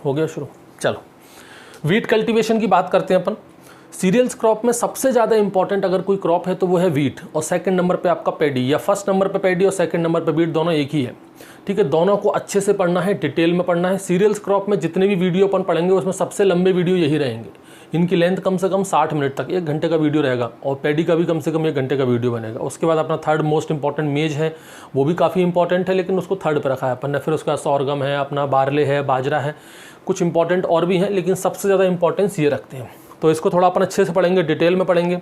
हो गया शुरू। चलो वीट कल्टीवेशन की बात करते हैं अपन। सीरियल्स क्रॉप में सबसे ज़्यादा इंपॉर्टेंट अगर कोई क्रॉप है तो वो है वीट, और सेकंड नंबर पे आपका पैडी, या फर्स्ट नंबर पे पैडी और सेकंड नंबर पे वीट, दोनों एक ही है। ठीक है, दोनों को अच्छे से पढ़ना है, डिटेल में पढ़ना है। सीरियल्स क्रॉप में जितने भी वीडियो अपन पढ़ेंगे उसमें सबसे लंबे वीडियो यही रहेंगे। इनकी लेंथ कम से कम 60 मिनट तक, 1 घंटे का वीडियो रहेगा, और पैडी का भी कम से कम 1 घंटे का वीडियो बनेगा। उसके बाद अपना थर्ड मोस्ट इंपॉर्टेंट मेज है, वो भी काफ़ी इंपॉर्टेंट है लेकिन उसको थर्ड पर रखा है अपन ने। फिर उसके बाद सॉरगम है, अपना बारले है, बाजरा है, कुछ इंपॉर्टेंट और भी हैं लेकिन सबसे ज़्यादा इंपॉर्टेंस ये रखते हैं। तो इसको थोड़ा अपन अच्छे से पढ़ेंगे, डिटेल में पढ़ेंगे।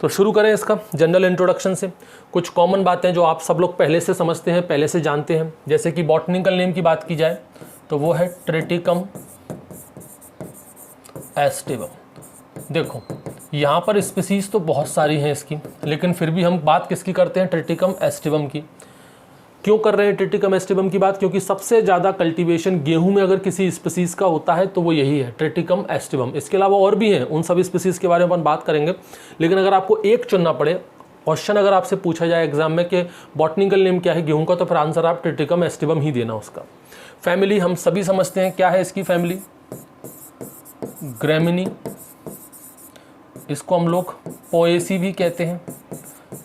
तो शुरू करें इसका जनरल इंट्रोडक्शन से। कुछ कॉमन बातें जो आप सब लोग पहले से समझते हैं, पहले से जानते हैं, जैसे कि बॉटनिकल नेम की बात की जाए तो वो है ट्रिटिकम एस्टिवम। देखो यहाँ पर स्पीसीज तो बहुत सारी हैं इसकी, लेकिन फिर भी हम बात किसकी करते हैं, ट्रिटिकम एस्टिवम की। क्यों कर रहे हैं ट्रिटिकम एस्टिवम की बात, क्योंकि सबसे ज़्यादा कल्टीवेशन गेहूं में अगर किसी स्पीसीज़ का होता है तो वो यही है, ट्रिटिकम एस्टिवम। इसके अलावा और भी हैं, उन सभी स्पीसीज़ के बारे में अपन बात करेंगे, लेकिन अगर आपको एक चुनना पड़े, क्वेश्चन अगर आपसे पूछा जाए एग्जाम में कि बॉटनिकल नेम क्या है गेहूं का, तो फिर आंसर आप ट्रिटिकम एस्टिवम ही देना उसका। फैमिली हम सभी समझते हैं, क्या है इसकी फैमिली, ग्रेमिनी, इसको हम लोग पोएसी भी कहते हैं,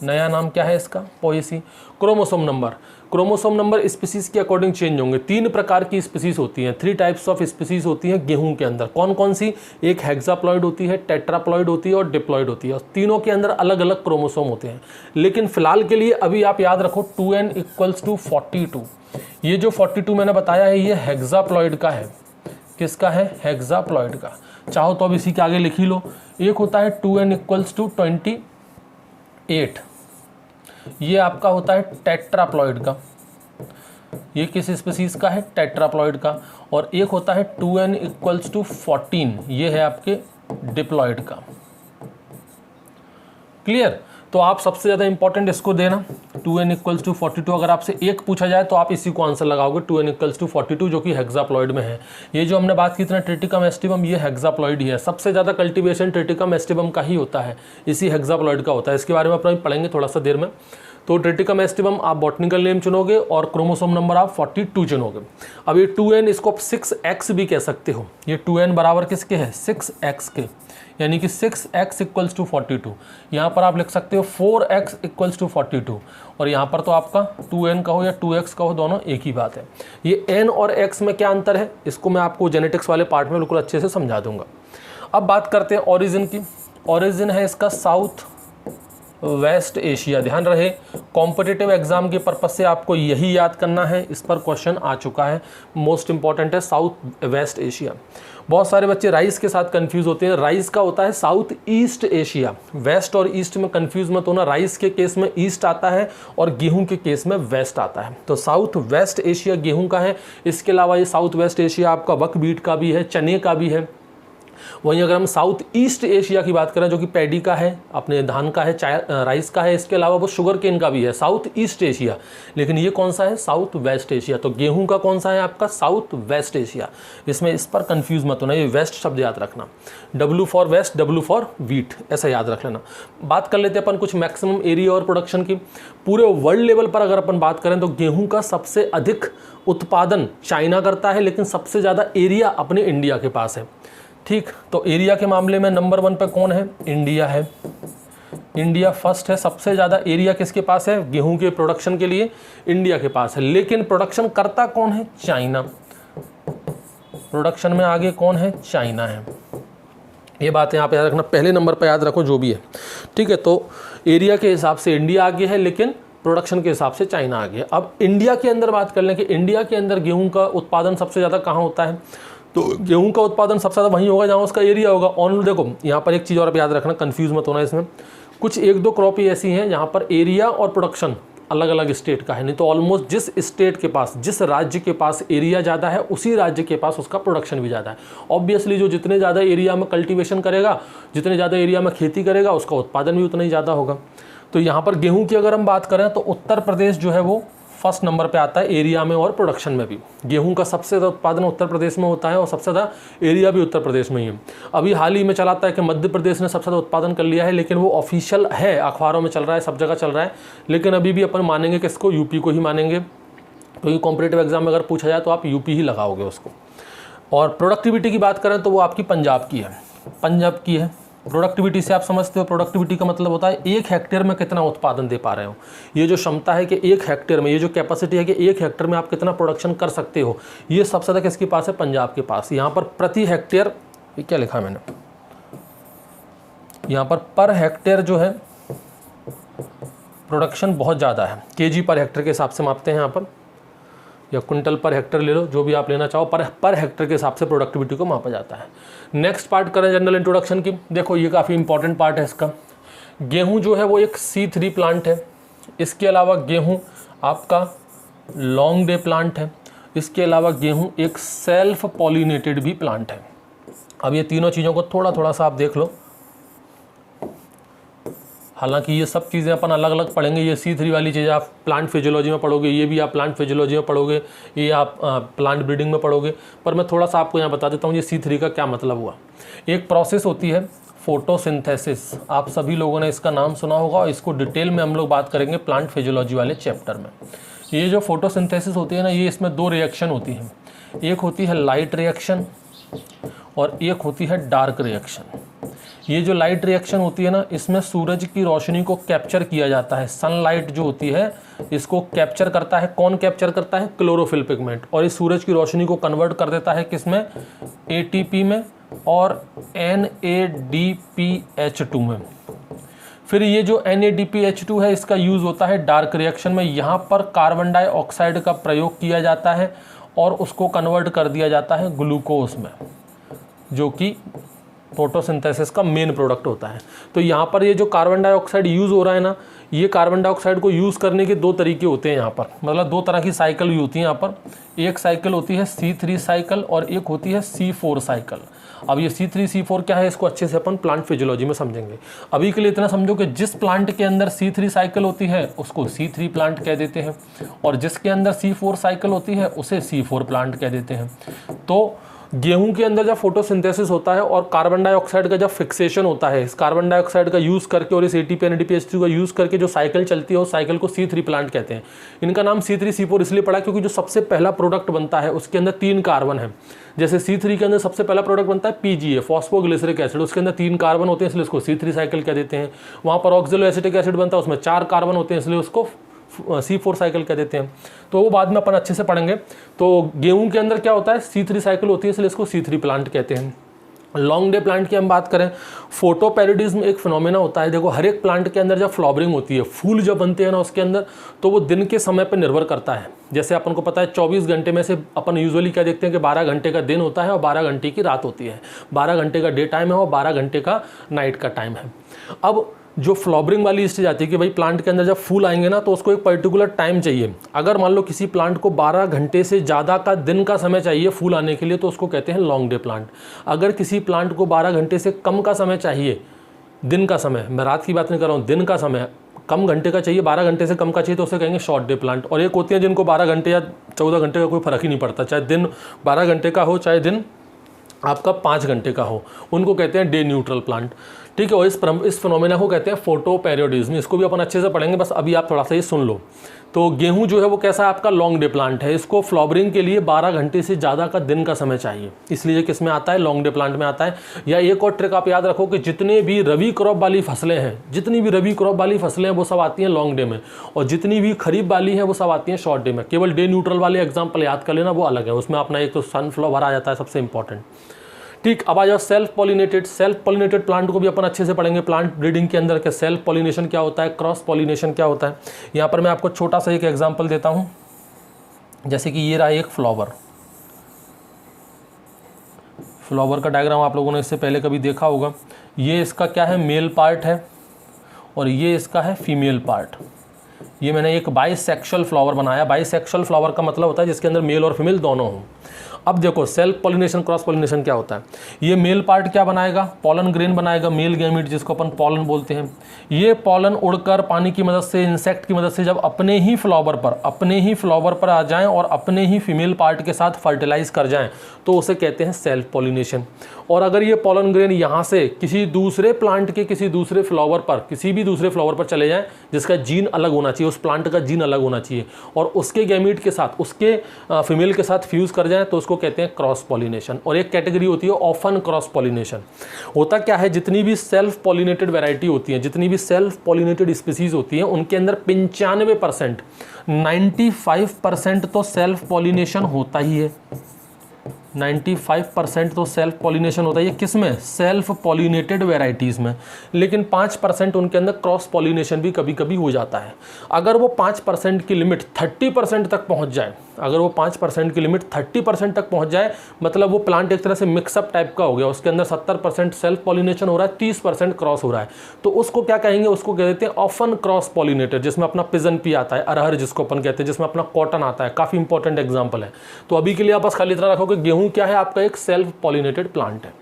नया नाम क्या है इसका, Poaceae. Chromosome number, chromosome number species के अकॉर्डिंग चेंज होंगे। 3 प्रकार की स्पीसीज होती हैं, 3 टाइप्स ऑफ स्पीसीज होती हैं गेहूं के अंदर। कौन कौन सी, एक हेक्साप्लॉइड होती है, टेट्राप्लॉइड होती है और डिप्लॉइड होती है, और तीनों के अंदर अलग अलग क्रोमोसोम होते हैं। लेकिन फिलहाल के लिए अभी आप याद रखो 2n = 42। ये जो 42 मैंने बताया है ये हेक्साप्लॉइड का है। किसका है, हेक्साप्लॉइड का। चाहो तो अब इसी के आगे लिख ही लो। एक होता है 2n = 28, ये आपका होता है टेट्राप्लॉइड का। ये किस स्पीसीज का है, टेट्राप्लॉइड का। और एक होता है 2n = 14, ये है आपके डिप्लॉइड का। क्लियर। तो आप सबसे ज़्यादा इंपॉर्टेंट इसको देना, 2n = 42। अगर आपसे एक पूछा जाए तो आप इसी को आंसर लगाओगे, 2n = 42, जो कि हेक्साप्लॉइड में है। ये जो हमने बात की थी ना ट्रिटिकम एस्टिवम, ये हेक्साप्लॉइड ही है। सबसे ज़्यादा कल्टीवेशन ट्रिटिकम एस्टिवम का ही होता है, इसी हेक्साप्लॉइड का होता है। इसके बारे में अपन पढ़ेंगे थोड़ा सा देर में। तो ट्रिटिकम एस्टिवम आप बॉटनिकल नेम चुनोगे और क्रोमोसोम नंबर आप 42 चुनोगे। अब ये 2n इसको आप 6x भी कह सकते हो। ये 2n बराबर किसके है, 6x के, यानी कि 6x = 42। यहाँ पर आप लिख सकते हो 4x = 42, और यहाँ पर तो आपका 2n का हो या 2x का हो, दोनों एक ही बात है। ये n और x में क्या अंतर है, इसको मैं आपको जेनेटिक्स वाले पार्ट में बिल्कुल अच्छे से समझा दूंगा। अब बात करते हैं ओरिजिन की। ओरिजिन है इसका साउथ वेस्ट एशिया। ध्यान रहे कॉम्पिटिटिव एग्जाम के पर्पज से आपको यही याद करना है, इस पर क्वेश्चन आ चुका है, मोस्ट इंपॉर्टेंट है साउथ वेस्ट एशिया। बहुत सारे बच्चे राइस के साथ कंफ्यूज होते हैं, राइस का होता है साउथ ईस्ट एशिया। वेस्ट और ईस्ट में कंफ्यूज मत होना, राइस के केस में ईस्ट आता है और गेहूं के केस में वेस्ट आता है। तो साउथ वेस्ट एशिया गेहूं का है। इसके अलावा ये साउथ वेस्ट एशिया आपका बकव्हीट का भी है, चने का भी है। वहीं अगर हम साउथ ईस्ट एशिया की बात करें, जो कि पैडी का है, अपने धान का है, चाय राइस का है, इसके अलावा वो शुगर केन का भी है, साउथ ईस्ट एशिया। लेकिन ये कौन सा है, साउथ वेस्ट एशिया। तो गेहूं का कौन सा है आपका, साउथ वेस्ट एशिया। इसमें इस पर कंफ्यूज मत होना, ये वेस्ट शब्द याद रखना, W for waste, W for wheat, ऐसा याद रख लेना। बात कर लेते हैं अपन कुछ मैक्सिमम एरिया और प्रोडक्शन की। पूरे वर्ल्ड लेवल पर अगर अपन बात करें तो गेहूं का सबसे अधिक उत्पादन चाइना करता है, लेकिन सबसे ज़्यादा एरिया अपने इंडिया के पास है। ठीक, तो एरिया के मामले में नंबर 1 पे कौन है, इंडिया है। इंडिया फर्स्ट है, सबसे ज़्यादा एरिया किसके पास है, गेहूं के प्रोडक्शन के लिए इंडिया के पास है। लेकिन प्रोडक्शन करता कौन है, चाइना। प्रोडक्शन में आगे कौन है, चाइना है। ये बात यहाँ पे याद रखना, पहले नंबर पे याद रखो जो भी है। ठीक है, तो एरिया के हिसाब से इंडिया आगे है, लेकिन प्रोडक्शन के हिसाब से चाइना आगे है। अब इंडिया के अंदर बात कर लें कि इंडिया के अंदर गेहूं का उत्पादन सबसे ज़्यादा कहाँ होता है, तो गेहूं का उत्पादन सबसे ज़्यादा वहीं होगा जहाँ उसका एरिया होगा। ऑन देखो यहाँ पर एक चीज़ और याद रखना, कंफ्यूज मत होना इसमें। कुछ 1-2 क्रॉप ही ऐसी हैं जहाँ पर एरिया और प्रोडक्शन अलग अलग स्टेट का है, नहीं तो ऑलमोस्ट जिस स्टेट के पास, जिस राज्य के पास एरिया ज़्यादा है, उसी राज्य के पास उसका प्रोडक्शन भी ज़्यादा है। ऑब्वियसली जो जितने ज़्यादा एरिया में कल्टीवेशन करेगा, जितने ज़्यादा एरिया में खेती करेगा, उसका उत्पादन भी उतना ही ज़्यादा होगा। तो यहाँ पर गेहूँ की अगर हम बात करें तो उत्तर प्रदेश जो है वो फर्स्ट नंबर पे आता है एरिया में और प्रोडक्शन में भी। गेहूं का सबसे ज़्यादा उत्पादन उत्तर प्रदेश में होता है और सबसे ज़्यादा एरिया भी उत्तर प्रदेश में ही है। अभी हाल ही में चलाता है कि मध्य प्रदेश ने सबसे ज़्यादा उत्पादन कर लिया है, लेकिन वो ऑफिशियल है, अखबारों में चल रहा है, सब जगह चल रहा है। लेकिन अभी भी अपन मानेंगे कि इसको यूपी को ही मानेंगे, क्योंकि कॉम्पिटिटिव एग्जाम में अगर पूछा जाए तो आप यूपी ही लगाओगे उसको। और प्रोडक्टिविटी की बात करें तो वो आपकी पंजाब की है, पंजाब की है। प्रोडक्टिविटी से आप समझते हो, प्रोडक्टिविटी का मतलब होता है 1 हेक्टेयर में कितना उत्पादन दे पा रहे हो। ये जो क्षमता है कि 1 हेक्टेयर में, ये जो कैपेसिटी है कि 1 हेक्टेयर में आप कितना प्रोडक्शन कर सकते हो, ये सबसे ज़्यादा किसके पास है? पंजाब के पास। यहाँ पर प्रति हेक्टेयर, ये क्या लिखा है मैंने, यहाँ पर हेक्टेयर जो है प्रोडक्शन बहुत ज़्यादा है, केजी पर हेक्टेयर के हिसाब से मापते हैं यहाँ पर, या क्विंटल पर हेक्टेयर ले लो, जो भी आप लेना चाहो, पर हेक्टेयर के हिसाब से प्रोडक्टिविटी को मापा जाता है। नेक्स्ट पार्ट करें जनरल इंट्रोडक्शन की। देखो ये काफ़ी इंपॉर्टेंट पार्ट है इसका। गेहूं जो है वो एक C3 प्लांट है। इसके अलावा गेहूं आपका लॉन्ग डे प्लांट है। इसके अलावा गेहूं एक सेल्फ पॉलिनेटेड भी प्लांट है। अब ये तीनों चीज़ों को थोड़ा थोड़ा सा आप देख लो। हालांकि ये सब चीज़ें अपन अलग अलग पढ़ेंगे। ये C3 वाली चीज़ें आप प्लांट फिजियोलॉजी में पढ़ोगे, ये भी आप प्लांट फिजियोलॉजी में पढ़ोगे, ये आप प्लांट ब्रीडिंग में पढ़ोगे। पर मैं थोड़ा सा आपको यहाँ बता देता हूँ ये C3 का क्या मतलब हुआ। एक प्रोसेस होती है फोटोसिंथेसिस, आप सभी लोगों ने इसका नाम सुना होगा, और इसको डिटेल में हम लोग बात करेंगे प्लांट फिजियोलॉजी वाले चैप्टर में। ये जो फोटोसिंथेसिस होती है ना, ये इसमें 2 रिएक्शन होती हैं। एक होती है लाइट रिएक्शन और एक होती है डार्क रिएक्शन। ये जो लाइट रिएक्शन होती है ना, इसमें सूरज की रोशनी को कैप्चर किया जाता है। सनलाइट जो होती है इसको कैप्चर करता है। कौन कैप्चर करता है? Chlorophyll pigment. और इस सूरज की रोशनी को कन्वर्ट कर देता है किसमें? ATP में और NADPH2 में। फिर ये जो NADPH2 है इसका यूज़ होता है डार्क रिएक्शन में। यहाँ पर कार्बन डाइऑक्साइड का प्रयोग किया जाता है और उसको कन्वर्ट कर दिया जाता है ग्लूकोज में, जो कि फोटोसिंथेसिस का मेन प्रोडक्ट होता है। तो यहाँ पर ये जो कार्बन डाइऑक्साइड यूज़ हो रहा है ना, ये कार्बन डाइऑक्साइड को यूज़ करने के 2 तरीके होते हैं यहाँ पर, मतलब 2 तरह की साइकिल भी होती है यहाँ पर। एक साइकिल होती है C3 साइकिल और एक होती है C4 साइकिल। अब ये C3 C4 क्या है, इसको अच्छे से अपन प्लांट फिजियोलॉजी में समझेंगे। अभी के लिए इतना समझो कि जिस प्लांट के अंदर C3 साइकिल होती है उसको C3 प्लांट कह देते हैं, और जिसके अंदर C4 साइकिल होती है उसे C4 प्लांट कह देते हैं। तो गेहूं के अंदर जब फोटोसिंथेसिस होता है और कार्बन डाइऑक्साइड का जब फिक्सेशन होता है, इस कार्बन डाइऑक्साइड का यूज़ करके और इस ATP NADPH2 का यूज़ करके जो साइकिल चलती है उस साइकिल को C3 प्लांट कहते हैं। इनका नाम C3 C4 इसलिए पड़ा क्योंकि जो सबसे पहला प्रोडक्ट बनता है उसके अंदर 3 कार्बन है। जैसे C3 के अंदर सबसे पहला प्रोडक्ट बनता है PGA, फॉस्फोग्लिसरिक एसिड, उसके अंदर 3 कार्बन होते हैं इसलिए उसको C3 साइकिल कह देते हैं। वहाँ पर ऑक्जेलो एसिटिक एसिड बनता है, उसमें 4 कार्बन होते हैं इसलिए उसको C4 साइकिल कह देते हैं। तो वो बाद में अपन अच्छे से पढ़ेंगे। तो गेहूं के अंदर क्या होता है? C3 साइकिल होती है इसलिए इसको C3 प्लांट कहते हैं। लॉन्ग डे प्लांट की हम बात करें, फोटोपेरिडिज्म एक फिनोमेना होता है। देखो हर एक प्लांट के अंदर जब फ्लावरिंग होती है, फूल जब बनते हैं ना उसके अंदर, तो वो दिन के समय पर निर्भर करता है। जैसे अपन को पता है 24 घंटे में से अपन यूजुअली क्या देखते हैं कि 12 घंटे का दिन होता है और 12 घंटे की रात होती है। 12 घंटे का डे टाइम है और 12 घंटे का नाइट का टाइम है। अब जो फ्लावरिंग वाली स्टेज आती है कि भाई प्लांट के अंदर जब फूल आएंगे ना तो उसको एक पर्टिकुलर टाइम चाहिए। अगर मान लो किसी प्लांट को 12 घंटे से ज़्यादा का दिन का समय चाहिए फूल आने के लिए तो उसको कहते हैं लॉन्ग डे प्लांट। अगर किसी प्लांट को 12 घंटे से कम का समय चाहिए, दिन का समय, मैं रात की बात नहीं कर रहा हूँ, दिन का समय कम घंटे का चाहिए, 12 घंटे से कम का चाहिए तो उसे कहेंगे शॉर्ट डे प्लांट। और एक होती है जिनको 12 घंटे या 14 घंटे का कोई फर्क ही नहीं पड़ता, चाहे दिन 12 घंटे का हो चाहे दिन आपका 5 घंटे का हो, उनको कहते हैं डे न्यूट्रल प्लांट। ठीक है, और इस फिनोमेना को कहते हैं फोटोपेरियोडिज्म। इसको भी अपन अच्छे से पढ़ेंगे, बस अभी आप थोड़ा सा ये सुन लो। तो गेहूं जो है वो कैसा है आपका लॉन्ग डे प्लांट है। इसको फ्लावरिंग के लिए 12 घंटे से ज़्यादा का दिन का समय चाहिए, इसलिए किस में आता है? लॉन्ग डे प्लांट में आता है। या एक और ट्रिक आप याद रखो कि जितने भी रबी क्रॉप वाली फसलें हैं, जितनी भी रबी क्रॉप वाली फसलें हैं वो सब आती हैं लॉन्ग डे में, और जितनी भी खरीफ वाली है वो सब आती हैं शॉर्ट डे में। केवल डे न्यूट्रल वाले एग्जाम्पल याद कर लेना, वो अलग है। उसमें अपना एक तो सनफ्लावर आ जाता है सबसे इंपॉर्टेंट। ठीक, अब आ जाओ सेल्फ पॉलिनेटेड प्लांट को भी अपन अच्छे से पढ़ेंगे प्लांट ब्रीडिंग के अंदर के सेल्फ पॉलिनेशन क्या होता है, क्रॉस पॉलिनेशन क्या होता है। यहाँ पर मैं आपको छोटा सा एक एग्जांपल देता हूँ। जैसे कि ये रहा एक फ्लावर का डायग्राम, आप लोगों ने इससे पहले कभी देखा होगा। ये इसका क्या है? मेल पार्ट है और ये इसका है फीमेल पार्ट। ये मैंने एक बाइसेक्सुअल फ्लावर बनाया। बाइसेक्सुअल फ्लावर का मतलब होता है जिसके अंदर मेल और फीमेल दोनों हों। अब देखो सेल्फ पॉलिनेशन क्रॉस पॉलिनेशन क्या होता है। ये मेल पार्ट क्या बनाएगा? पॉलन ग्रेन बनाएगा, मेल गैमीट जिसको अपन पॉलन बोलते हैं। ये पॉलन उड़कर पानी की मदद से, इंसेक्ट की मदद से जब अपने ही फ्लावर पर आ जाएं और अपने ही फीमेल पार्ट के साथ फर्टिलाइज कर जाएं तो उसे कहते हैं सेल्फ पॉलिनेशन। और अगर ये पॉलन ग्रेन यहाँ से किसी दूसरे प्लांट के किसी भी दूसरे फ्लावर पर चले जाएं जिसका जीन अलग होना चाहिए, उस प्लांट का जीन अलग होना चाहिए, और उसके गैमीट के साथ उसके फीमेल के साथ फ्यूज़ कर जाएं तो उसको इसको कहते हैं क्रॉस पॉलिनेशन। और एक कैटेगरी होती है ऑफन क्रॉस पॉलिनेशन। होता क्या है, जितनी भी सेल्फ पॉलिनेटेड वैरायटी होती है, जितनी भी सेल्फ पॉलिनेटेड स्पीसीज होती हैं, उनके अंदर 95%, 95% तो सेल्फ पॉलिनेशन होता ही है। 95% तो सेल्फ पॉलिनेशन होता है। ये किस में? सेल्फ पॉलिनेटेड वेराइटीज़ में। लेकिन 5% उनके अंदर क्रॉस पॉलिनेशन भी कभी कभी हो जाता है। अगर वो 5% की लिमिट 30% तक पहुंच जाए, अगर वो 5% की लिमिट 30% तक पहुंच जाए, मतलब वो प्लांट एक तरह से मिक्सअप टाइप का हो गया, उसके अंदर 70% सेल्फ पॉलिनेशन हो रहा है, 30% क्रॉस हो रहा है, तो उसको क्या कहेंगे? उसको कह देते हैं ऑफन क्रॉस पॉलिनेटेड, जिसमें अपना पिजन पी आता है, अरहर जिसको अपन कहते हैं, जिसमें अपना कॉटन आता है। काफ़ी इंपॉर्टेंट एग्जाम्पल है। तो अभी के लिए आप बस खाली इतना रखो कि गेहूँ क्या है? आपका एक सेल्फ पॉलिनेटेड प्लांट है।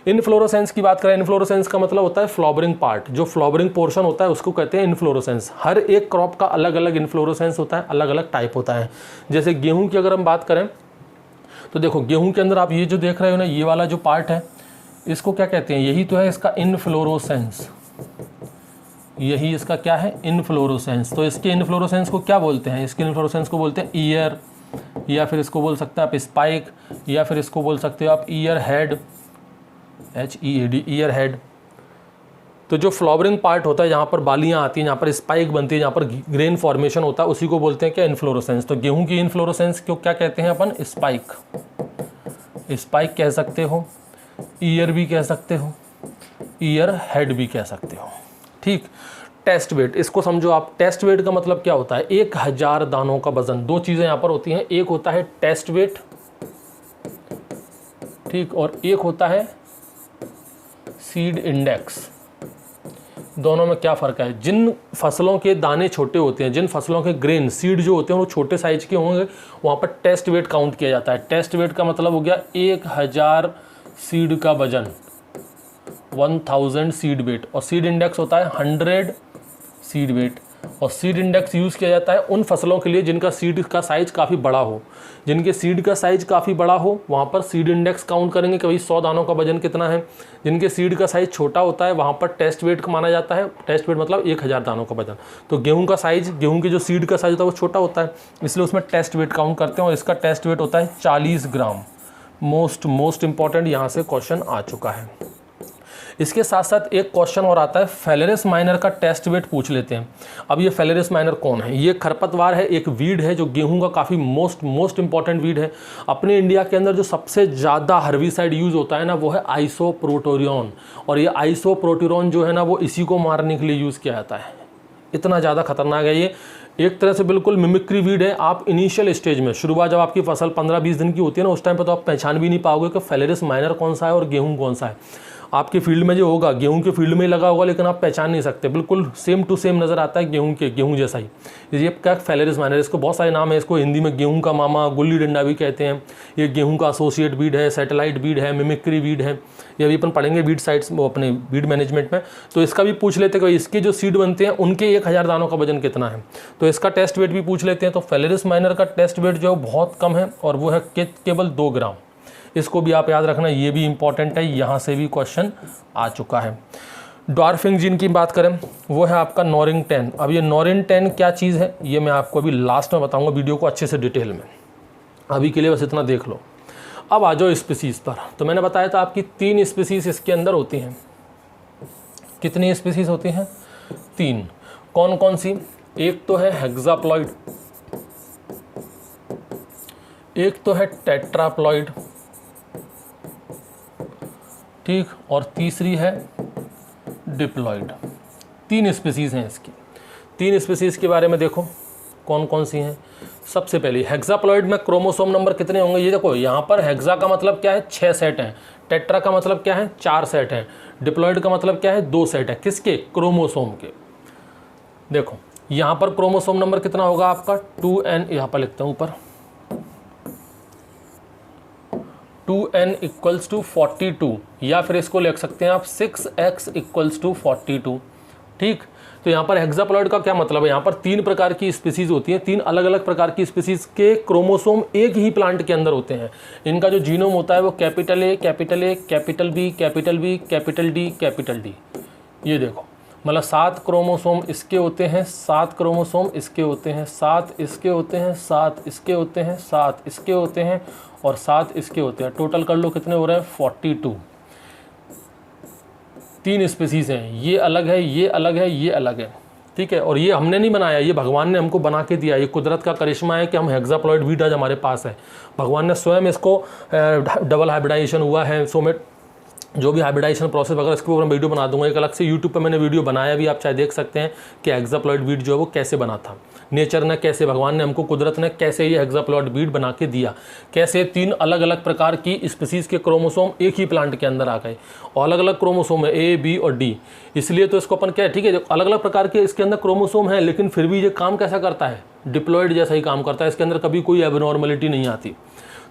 इनफ्लोरोसेंस की बात करें, इनफ्लोरोसेंस का मतलब होता है फ्लावरिंग पार्ट। जो फ्लावरिंग पोर्शन होता है उसको कहते हैं इनफ्लोरोसेंस। हर एक क्रॉप का अलग अलग इनफ्लोरोसेंस होता है, अलग अलग टाइप होता है। जैसे गेहूं की अगर हम बात करें तो देखो, गेहूं के अंदर आप ये जो देख रहे हो ना, ये वाला जो पार्ट है, इसको क्या कहते हैं? यही तो है इसका इनफ्लोरोसेंस। यही इसका क्या है? इनफ्लोरोसेंस। तो इसके इनफ्लोरोसेंस को क्या बोलते हैं? इसके इनफ्लोरोसेंस को बोलते हैं ईयर, या फिर इसको बोल सकते हैं आप स्पाइक, या फिर इसको बोल सकते हो आप year head, HEAD, year head. तो जो फ्लावरिंग पार्ट होता है, जहाँ पर बालियाँ आती हैं, जहाँ पर स्पाइक बनती है, जहाँ पर ग्रेन फॉर्मेशन होता है, उसी को बोलते हैं क्या? इनफ्लोरोसेंस। तो गेहूं की इनफ्लोरोसेंस को क्या कहते हैं अपन? स्पाइक। स्पाइक कह सकते हो, ईयर भी कह सकते हो, ईयर हेड भी कह सकते हो। ठीक। टेस्ट वेट, इसको समझो आप। टेस्ट वेट का मतलब क्या होता है? 1000 दानों का वजन। दो चीज़ें यहाँ पर होती हैं, एक होता है टेस्ट वेट, ठीक, और एक होता है सीड इंडेक्स। दोनों में क्या फ़र्क है? जिन फसलों के दाने छोटे होते हैं, जिन फसलों के ग्रेन सीड जो होते हैं वो छोटे साइज के होंगे, वहाँ पर टेस्ट वेट काउंट किया जाता है। टेस्ट वेट का मतलब हो गया 1000 सीड का वजन, 1000 सीड वेट। और सीड इंडेक्स होता है 100 सीड वेट। और सीड इंडेक्स यूज़ किया जाता है उन फसलों के लिए जिनका सीड का साइज़ काफ़ी बड़ा हो। जिनके सीड का साइज़ काफ़ी बड़ा हो, वहाँ पर सीड इंडेक्स काउंट करेंगे कि भाई 100 दानों का वजन कितना है। जिनके सीड का साइज़ छोटा होता है, वहाँ पर टेस्ट वेट माना जाता है। टेस्ट वेट मतलब 1000 दानों का वजन। तो गेहूँ का साइज़, गेहूँ के जो सीड का साइज़ होता है वो छोटा होता है, इसलिए उसमें टेस्ट वेट काउंट करते हैं। और इसका टेस्ट वेट होता है 40 ग्राम। मोस्ट इंपॉर्टेंट यहाँ से क्वेश्चन आ चुका है। इसके साथ साथ एक क्वेश्चन और आता है, फेलेरिस माइनर का टेस्ट वेट पूछ लेते हैं। अब ये फेलेरिस माइनर कौन है? ये खरपतवार है, एक वीड है जो गेहूं का काफ़ी मोस्ट इंपॉर्टेंट वीड है। अपने इंडिया के अंदर जो सबसे ज़्यादा हर्बिसाइड यूज़ होता है ना, वो है आइसोप्रोटोरियन। और ये आइसोप्रोटोरियन जो है ना, वो इसी को मारने के लिए यूज़ किया जाता है। इतना ज़्यादा खतरनाक है ये। एक तरह से बिल्कुल मिमिक्री वीड है। आप इनिशियल स्टेज में, शुरुआत जब आपकी फसल 15-20 दिन की होती है ना, उस टाइम पर तो आप पहचान भी नहीं पाओगे कि फेलेरिस माइनर कौन सा है और गेहूं कौन सा है। आपके फील्ड में जो होगा, गेहूं के फील्ड में ही लगा होगा, लेकिन आप पहचान नहीं सकते। बिल्कुल सेम टू सेम नज़र आता है गेहूं जैसा ही। ये क्या? Phalaris minor. इसको बहुत सारे नाम है। इसको हिंदी में गेहूं का मामा, गुल्ली डंडा भी कहते हैं। ये गेहूं का एसोसिएट वीड है, सैटेलाइट वीड है, मिमिक्री वीड है। ये अभी अपन पढ़ेंगे वीड साइट्स, वो अपने वीड मैनेजमेंट में। तो इसका भी पूछ लेते हैं कि इसके जो सीड बनते हैं उनके 1000 दानों का वजन कितना है। तो इसका टेस्ट वेट भी पूछ लेते हैं। तो फेलेरिस माइनर का टेस्ट वेट जो है बहुत कम है, और वो है केवल 2 ग्राम। इसको भी आप याद रखना, ये भी इंपॉर्टेंट है, यहाँ से भी क्वेश्चन आ चुका है। ड्वार्फिंग जीन की बात करें, वो है आपका नॉरिंग 10। अब ये नॉरिंग 10 क्या चीज़ है, ये मैं आपको अभी लास्ट में बताऊंगा वीडियो को अच्छे से डिटेल में। अभी के लिए बस इतना देख लो। अब आ जाओ स्पीसीज़ पर। तो मैंने बताया था आपकी 3 स्पीसीज़ इसके अंदर होती हैं। कितनी स्पीसीज़ होती हैं? 3। कौन कौन सी? एक तो है हेक्साप्लॉइड, एक तो है टेट्राप्लॉइड, ठीक, और तीसरी है डिप्लॉइड। 3 स्पीसीज़ हैं इसकी। 3 स्पीसीज़ के बारे में देखो कौन कौन सी हैं। सबसे पहले हेक्साप्लॉइड में क्रोमोसोम नंबर कितने होंगे? ये देखो, यहाँ पर हेक्सा का मतलब क्या है? 6 सेट हैं। टेट्रा का मतलब क्या है? 4 सेट हैं। डिप्लॉइड का मतलब क्या है? 2 सेट है। किसके? क्रोमोसोम के। देखो यहाँ पर क्रोमोसोम नंबर कितना होगा आपका? 2n, यहाँ पर लिखता हूँ ऊपर, 2n = 42, या फिर इसको लिख सकते हैं आप 6x = 42। ठीक। तो यहाँ पर हेक्साप्लॉइड का क्या मतलब है? यहाँ पर 3 प्रकार की स्पीसीज़ होती हैं। 3 अलग अलग प्रकार की स्पीसीज़ के क्रोमोसोम एक ही प्लांट के अंदर होते हैं। इनका जो जीनोम होता है वो capital A, capital A, capital B, capital B, capital D, capital D। ये देखो, मतलब 7 क्रोमोसोम इसके होते हैं, 7 क्रोमोसोम इसके होते हैं, 7 इसके होते हैं, 7 इसके होते हैं, 7 इसके होते हैं, और 7 इसके होते हैं। टोटल कर लो कितने हो रहे हैं 42। 3 स्पीसीज़ हैं, ये अलग है, ये अलग है, ये अलग है, ठीक है। और ये हमने नहीं बनाया, ये भगवान ने हमको बना के दिया। ये कुदरत का करिश्मा है कि हम हेक्साप्लॉइड वीट आज हमारे पास है। भगवान ने स्वयं इसको डबल हाइब्रिडाइजेशन हुआ है, सो में जो भी हाइब्रिडाइजेशन प्रोसेस वगैरह इसके ऊपर मैं वीडियो बना दूंगा। एक अलग से यूट्यूब पे मैंने वीडियो बनाया भी, आप चाहे देख सकते हैं कि हेक्साप्लॉइड वीट जो है वो कैसे बना था। नेचर ने कैसे, भगवान ने हमको, कुदरत ने कैसे ये हेक्साप्लॉइड वीट बना के दिया, कैसे 3 अलग अलग प्रकार की स्पीसीज़ के क्रोमोसोम एक ही प्लांट के अंदर आ गए और अलग अलग क्रोमोसोम है A, B और D। इसलिए तो इसको अपन क्या है, ठीक है, अलग अलग प्रकार के इसके अंदर क्रोमोसोम है, लेकिन फिर भी ये काम कैसा करता है, डिप्लॉइड जैसा ही काम करता है। इसके अंदर कभी कोई एबनॉर्मलिटी नहीं आती।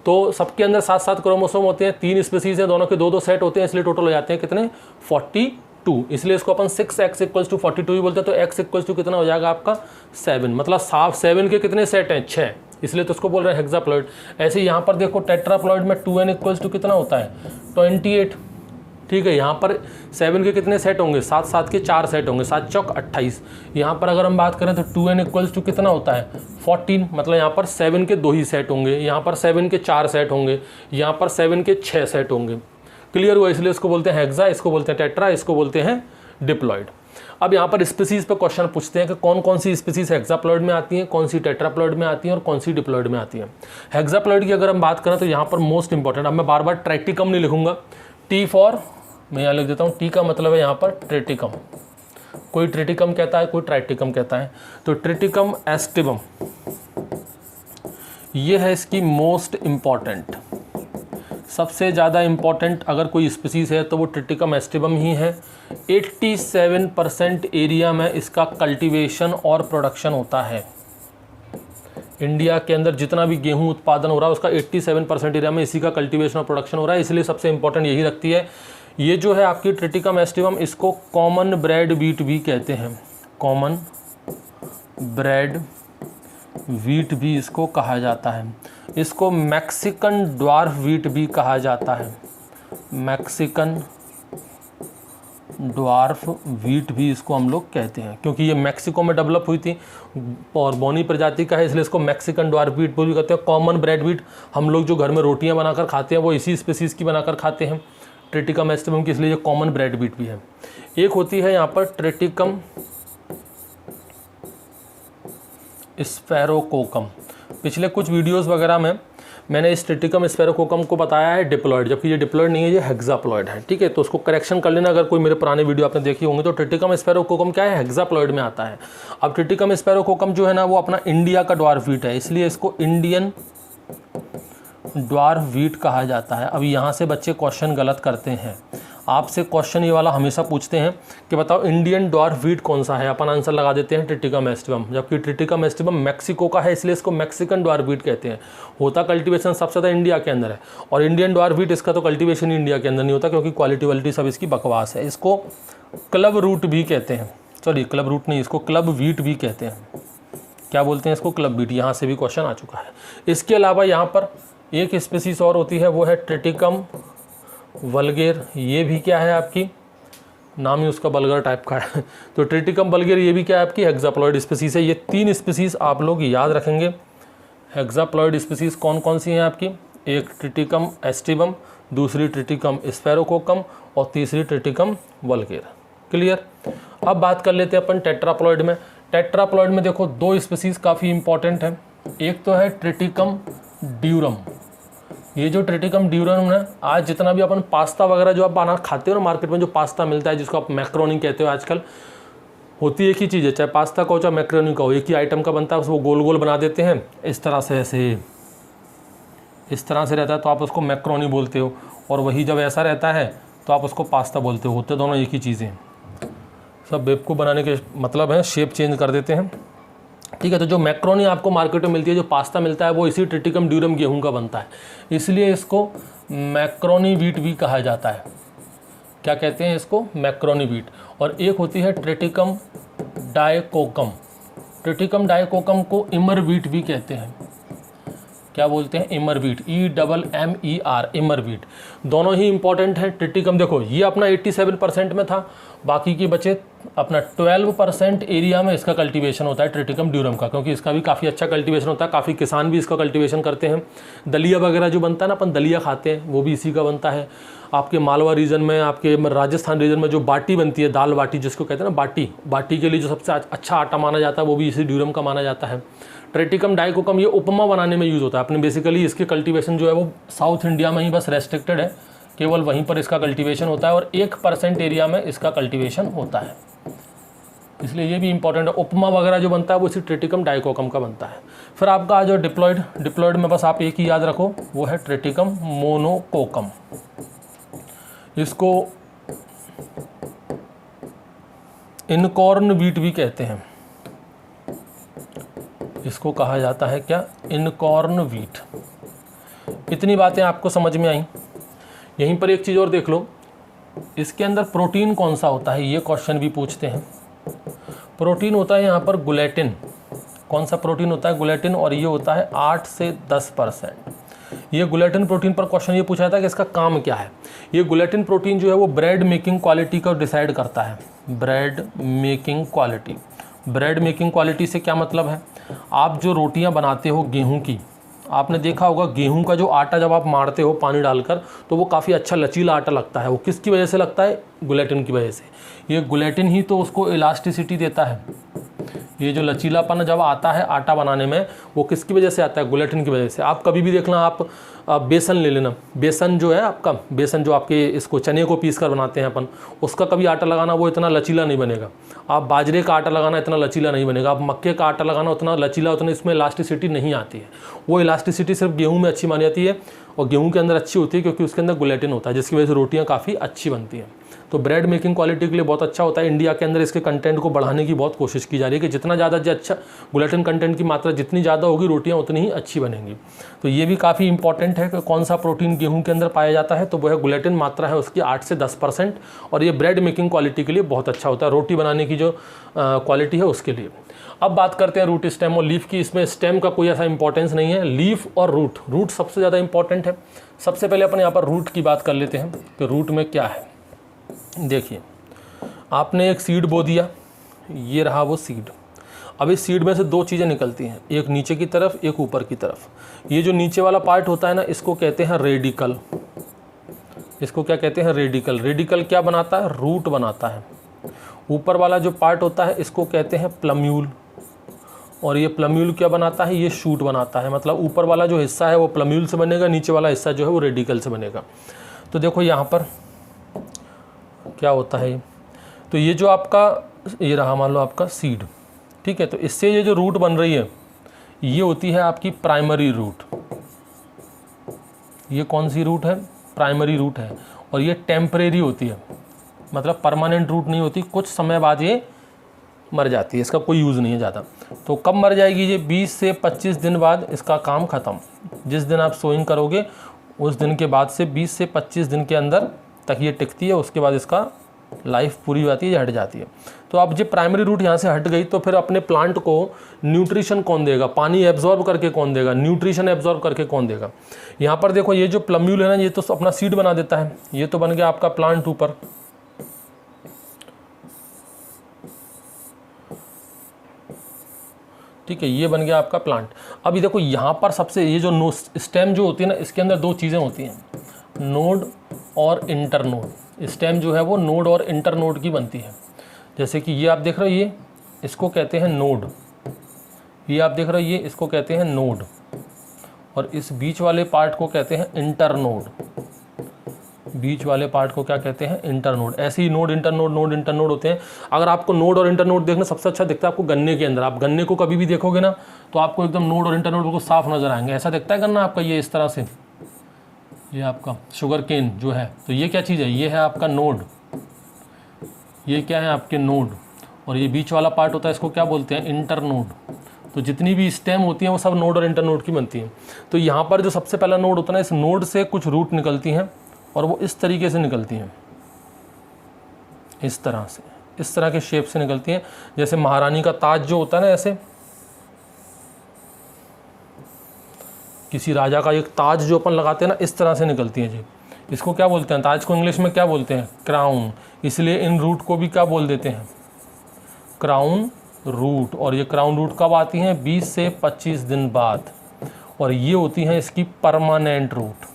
तो सबके अंदर 7-7 क्रोमोसोम होते हैं, 3 स्पीसीज हैं, दोनों के 2-2 सेट होते हैं, इसलिए टोटल हो जाते हैं कितने 42। इसलिए इसको अपन 6x = 42 ही बोलते हैं। तो x = कितना हो जाएगा आपका 7, मतलब 7 के कितने सेट हैं 6, इसलिए तो उसको बोल रहे हैं हेक्साप्लॉइड। ऐसे यहाँ पर देखो टेट्राप्लॉइड में 2n = कितना होता है 28, ठीक है। यहाँ पर 7 के कितने सेट होंगे 7 के 4 सेट होंगे, 7 चौक 28। यहाँ पर अगर हम बात करें तो 2n = कितना होता है 14, मतलब यहाँ पर 7 के 2 ही सेट होंगे, यहाँ पर 7 के 4 सेट होंगे, यहाँ पर 7 के 6 सेट होंगे। क्लियर हुआ, इसलिए इसको बोलते हैं हेक्सा, इसको बोलते हैं टेट्रा, इसको बोलते हैं डिप्लॉइड। अब यहाँ पर स्पीसीज पे क्वेश्चन पूछते हैं कि कौन कौन सी स्पीसीज हेक्साप्लॉइड में आती हैं, कौन सी टेट्राप्लॉइड में आती हैं और कौन सी डिप्लॉइड में आती हैं। हेक्साप्लॉइड की अगर हम बात करें तो यहाँ पर मोस्ट इंपॉर्टेंट, अब मैं बार बार ट्रैक्टिकम नहीं लिखूंगा, टी फॉर, मैं यहाँ लिख देता हूँ, टी का मतलब है यहाँ पर ट्रिटिकम। कोई ट्रिटिकम कहता है, कोई ट्राइटिकम कहता है। तो ट्रिटिकम एस्टिवम ये है इसकी मोस्ट इम्पॉर्टेंट, सबसे ज़्यादा इम्पॉर्टेंट अगर कोई स्पीसीज़ है तो वो ट्रिटिकम एस्टिवम ही है। 87% एरिया में इसका कल्टीवेशन और प्रोडक्शन होता है। इंडिया के अंदर जितना भी गेहूं उत्पादन हो रहा है उसका 87% एरिया में इसी का कल्टीवेशन और प्रोडक्शन हो रहा है, इसलिए सबसे इंपॉर्टेंट यही रखती है। ये जो है आपकी ट्रिटिकम एस्टिवम, इसको कॉमन ब्रेड वीट भी कहते हैं, कॉमन ब्रेड वीट भी इसको कहा जाता है। इसको मैक्सिकन ड्वार्फ वीट भी कहा जाता है, मैक्सिकन ड्वार्फ वीट भी इसको हम लोग कहते हैं, क्योंकि ये मैक्सिको में डेवलप हुई थी और बोनी प्रजाति का है, इसलिए इसको मैक्सिकन ड्वार्फ वीट भी कहते हैं। कॉमन ब्रेड वीट, हम लोग जो घर में रोटियां बनाकर खाते हैं वो इसी स्पीसीज़ की बनाकर खाते हैं, ट्रिटिकम एस्टिवम की, इसलिए ये कॉमन ब्रेड वीट भी है। एक होती है यहाँ पर ट्रिटिकम स्पैरोकोकम। पिछले कुछ वीडियोस वगैरह में मैंने इस ट्रिटिकम स्पैरोकोकम को बताया है डिप्लॉइड, जबकि ये डिप्लॉइड नहीं है, ये हेक्साप्लॉइड है, ठीक है। तो उसको करेक्शन कर लेना, अगर कोई मेरे पुराने वीडियो आपने देखी होंगे। तो ट्रिटिकम स्पैरोकोकम क्या है, हेक्साप्लॉइड में आता है। अब ट्रिटिकम स्पैरोकोकम जो है ना वो अपना इंडिया का ड्वार्फ वीट है, इसलिए इसको इंडियन ड्वार्फ वीट कहा जाता है। अब यहाँ से बच्चे क्वेश्चन गलत करते हैं, आपसे क्वेश्चन ये वाला हमेशा पूछते हैं कि बताओ इंडियन ड्वार्फ वीट कौन सा है, अपन आंसर लगा देते हैं ट्रिटिकम एस्टिवम, जबकि ट्रिटिकम एस्टिवम मैक्सिको का है, इसलिए इसको मैक्सिकन ड्वार्फ वीट कहते हैं। होता कल्टीवेशन सबसे ज़्यादा इंडिया के अंदर है, और इंडियन ड्वार्फ वीट इसका तो कल्टीवेशन इंडिया के अंदर नहीं होता, क्योंकि क्वालिटी वालिटी सब इसकी बकवास है। इसको क्लब रूट भी कहते हैं, सॉरी क्लब रूट नहीं, इसको क्लब वीट भी कहते हैं। क्या बोलते हैं इसको, क्लब वीट। यहाँ से भी क्वेश्चन आ चुका है। इसके अलावा यहाँ पर एक स्पीसीज और होती है, वो है ट्रिटिकम वल्गेर। ये भी क्या है आपकी, नाम ही उसका बल्गर टाइप का है। तो ट्रिटिकम वल्गेर ये भी क्या है आपकी हेक्साप्लॉइड स्पीसीज है। ये 3 स्पीसीज आप लोग याद रखेंगे। हेक्साप्लॉइड स्पीसीज कौन कौन सी हैं आपकी, एक ट्रिटिकम एस्टिवम, दूसरी ट्रिटिकम स्पैरोकोकम और तीसरी ट्रिटिकम वल्गेर। क्लियर। अब बात कर लेते हैं अपन टेट्राप्लॉइड में। टेट्राप्लॉइड में देखो 2 स्पीसीज काफ़ी इंपॉर्टेंट है। एक तो है ट्रिटिकम ड्यूरम। ये जो ट्रिटिकम ड्यूरम है, आज जितना भी अपन पास्ता वगैरह जो आप बना खाते हो ना मार्केट में, जो पास्ता मिलता है जिसको आप मैक्रोनी कहते हो, आजकल होती एक ही चीज़ है, चाहे पास्ता का हो चाहे मैक्रोनी का हो, एक ही आइटम का बनता है। उसको गोल गोल बना देते हैं इस तरह से, ऐसे इस तरह से रहता है तो आप उसको मैक्रोनी बोलते हो, और वही जब ऐसा रहता है तो आप उसको पास्ता बोलते हो। होते दोनों एक ही चीज़ें, सब बेवकूफ़ बनाने के मतलब है, शेप चेंज कर देते हैं, ठीक है। तो जो मैक्रोनी आपको मार्केट में मिलती है, जो पास्ता मिलता है, वो इसी ट्रिटिकम ड्यूरम गेहूं का बनता है, इसलिए इसको मैक्रोनी वीट भी कहा जाता है। क्या कहते हैं इसको, मैक्रोनी वीट। और एक होती है ट्रिटिकम डायकोकम। ट्रिटिकम डायकोकम को इमर वीट भी कहते हैं। क्या बोलते हैं, इमरवीट, EMMER, इमरवीट। दोनों ही इंपॉर्टेंट हैं। ट्रिटिकम देखो ये अपना 87% में था, बाकी की बचे अपना 12% एरिया में इसका कल्टीवेशन होता है ट्रिटिकम ड्यूरम का, क्योंकि इसका भी काफ़ी अच्छा कल्टीवेशन होता है, काफ़ी किसान भी इसका कल्टीवेशन करते हैं। दलिया वगैरह जो बनता है ना, अपन दलिया खाते हैं, वो भी इसी का बनता है। आपके मालवा रीजन में, आपके राजस्थान रीजन में जो बाटी बनती है, दाल बाटी जिसको कहते हैं ना, बाटी के लिए जो सबसे अच्छा आटा माना जाता है वो भी इसी ड्यूरम का माना जाता है। ट्रिटिकम डाइकोकम ये उपमा बनाने में यूज़ होता है। अपने बेसिकली इसके कल्टीवेशन जो है वो साउथ इंडिया में ही बस रेस्ट्रिक्टेड है, केवल वहीं पर इसका कल्टीवेशन होता है और 1% एरिया में इसका कल्टीवेशन होता है, इसलिए ये भी इंपॉर्टेंट है। उपमा वगैरह जो बनता है वो इसी ट्रिटिकम डाइकोकम का बनता है। फिर आपका जो डिप्लॉयड में बस आप एक ही याद रखो, वो है ट्रिटिकम मोनोकोकम। इसको इनकॉर्न वीट भी कहते हैं, इसको कहा जाता है क्या, इनकॉर्न वीट। इतनी बातें आपको समझ में आई। यहीं पर एक चीज़ और देख लो, इसके अंदर प्रोटीन कौन सा होता है, ये क्वेश्चन भी पूछते हैं। प्रोटीन होता है यहाँ पर गुलेटिन। कौन सा प्रोटीन होता है, गुलेटिन, और ये होता है 8 से 10%। ये गुलेटिन प्रोटीन पर क्वेश्चन ये पूछा था कि इसका काम क्या है। ये गुलेटिन प्रोटीन जो है वो ब्रेड मेकिंग क्वालिटी को डिसाइड करता है। Bread making quality, bread making quality से क्या मतलब है, आप जो रोटियां बनाते हो गेहूं की, आपने देखा होगा गेहूं का जो आटा जब आप मारते हो पानी डालकर तो वो काफ़ी अच्छा लचीला आटा लगता है। वो किसकी वजह से लगता है, गुलेटिन की वजह से। ये गुलेटिन ही तो उसको इलास्टिसिटी देता है। ये जो लचीलापन जब आता है आटा बनाने में, वो किसकी वजह से आता है, गुलेटिन की वजह से। आप कभी भी देखना, आप बेसन ले लेना, बेसन जो है आपका, बेसन जो आपके इसको चने को पीस कर बनाते हैं अपन, उसका कभी आटा लगाना वो इतना लचीला नहीं बनेगा। आप बाजरे का आटा लगाना इतना लचीला नहीं बनेगा। आप मक्के का आटा लगाना उतना लचीला, उतना इसमें इलास्टिसिटी नहीं आती है। वो इलास्टिसिटी सिर्फ गेहूँ में अच्छी मानी जाती है, और गेहूँ के अंदर अच्छी होती है क्योंकि उसके अंदर गुलेटिन होता है, जिसकी वजह से रोटियाँ काफ़ी अच्छी बनती हैं। तो ब्रेड मेकिंग क्वालिटी के लिए बहुत अच्छा होता है। इंडिया के अंदर इसके कंटेंट को बढ़ाने की बहुत कोशिश की जा रही है कि जितना ज़्यादा अच्छा गुलेटिन कंटेंट की मात्रा जितनी ज़्यादा होगी, रोटियां उतनी ही अच्छी बनेंगी। तो ये भी काफ़ी इंपॉर्टेंट है कि कौन सा प्रोटीन गेहूं के अंदर पाया जाता है, तो वह गुलेटिन मात्रा है उसकी 8 से 10%, और ये ब्रेड मेकिंग क्वालिटी के लिए बहुत अच्छा होता है, रोटी बनाने की जो क्वालिटी है उसके लिए। अब बात करते हैं रूट, स्टेम और लीफ की। इसमें स्टेम का कोई ऐसा इंपॉर्टेंस नहीं है, लीफ और रूट सबसे ज़्यादा इंपॉर्टेंट है। सबसे पहले अपन यहाँ पर रूट की बात कर लेते हैं कि रूट में क्या है। देखिए, आपने एक सीड बो दिया, ये रहा वो सीड। अब इस सीड में से दो चीज़ें निकलती हैं, एक नीचे की तरफ, एक ऊपर की तरफ। ये जो नीचे वाला पार्ट होता है ना, इसको कहते हैं रेडिकल। इसको क्या कहते हैं, रेडिकल। रेडिकल क्या बनाता है, रूट बनाता है। ऊपर वाला जो पार्ट होता है इसको कहते हैं प्लम्यूल, और ये प्लम्यूल क्या बनाता है, ये शूट बनाता है। मतलब ऊपर वाला जो हिस्सा है वो प्लम्यूल से बनेगा, नीचे वाला हिस्सा जो है वो रेडिकल से बनेगा। तो देखो यहाँ पर क्या होता है, तो ये जो आपका ये रहा मान लो आपका सीड, ठीक है। तो इससे ये जो रूट बन रही है ये होती है आपकी प्राइमरी रूट। ये कौन सी रूट है, प्राइमरी रूट है। और ये टेम्परेरी होती है, मतलब परमानेंट रूट नहीं होती, कुछ समय बाद ये मर जाती है, इसका कोई यूज़ नहीं है ज़्यादा। तो कब मर जाएगी ये, 20 से 25 दिन बाद इसका काम ख़त्म। जिस दिन आप सोइंग करोगे उस दिन के बाद से 20 से 25 दिन के अंदर तक ये टिकती है, उसके बाद इसका लाइफ पूरी हो जाती है, ये हट जाती है। तो अब जो प्राइमरी रूट यहाँ से हट गई तो फिर अपने प्लांट को न्यूट्रिशन कौन देगा, पानी एब्जॉर्ब करके कौन देगा, न्यूट्रिशन एब्जॉर्ब करके कौन देगा। यहाँ पर देखो ये जो प्लम्यूल है ना, ये तो अपना सीड बना देता है। ये तो बन गया आपका प्लांट ऊपर, ठीक है, ये बन गया आपका प्लांट। अभी देखो यहाँ पर सबसे ये जो स्टेम जो होती है ना, इसके अंदर दो चीज़ें होती हैं, नोड और इंटरनोड। स्टेम जो है वो नोड और इंटरनोड की बनती है। जैसे कि ये आप देख रहे हो, ये इसको कहते हैं नोड, ये आप देख रहे हो, ये इसको कहते हैं नोड, और इस बीच वाले पार्ट को कहते हैं इंटरनोड। बीच वाले पार्ट को क्या कहते हैं, इंटरनोड। ऐसे ही नोड इंटरनोड, नोड इंटरनोड होते हैं। अगर आपको नोड और इंटरनोड देखना सबसे अच्छा दिखता है आपको गन्ने के अंदर, आप गन्ने को कभी भी देखोगे ना तो आपको एकदम नोड और इंटरनोड बिल्कुल साफ नजर आएंगे। ऐसा दिखता है गन्ना आपका, ये इस तरह से, ये आपका शुगर केन जो है, तो ये क्या चीज़ है, ये है आपका नोड, ये क्या है आपके नोड, और ये बीच वाला पार्ट होता है इसको क्या बोलते हैं, इंटरनोड। तो जितनी भी स्टेम होती हैं वो सब नोड और इंटरनोड की बनती हैं। तो यहाँ पर जो सबसे पहला नोड होता है ना, इस नोड से कुछ रूट निकलती हैं और वो इस तरीके से निकलती हैं, इस तरह से, इस तरह के शेप से निकलती हैं। जैसे महारानी का ताज जो होता है ना, ऐसे किसी राजा का एक ताज जो अपन लगाते हैं ना, इस तरह से निकलती है जी। इसको क्या बोलते हैं, ताज को इंग्लिश में क्या बोलते हैं, क्राउन। इसलिए इन रूट को भी क्या बोल देते हैं, क्राउन रूट। और ये क्राउन रूट कब आती हैं, 20 से 25 दिन बाद। और ये होती हैं इसकी परमानेंट रूट।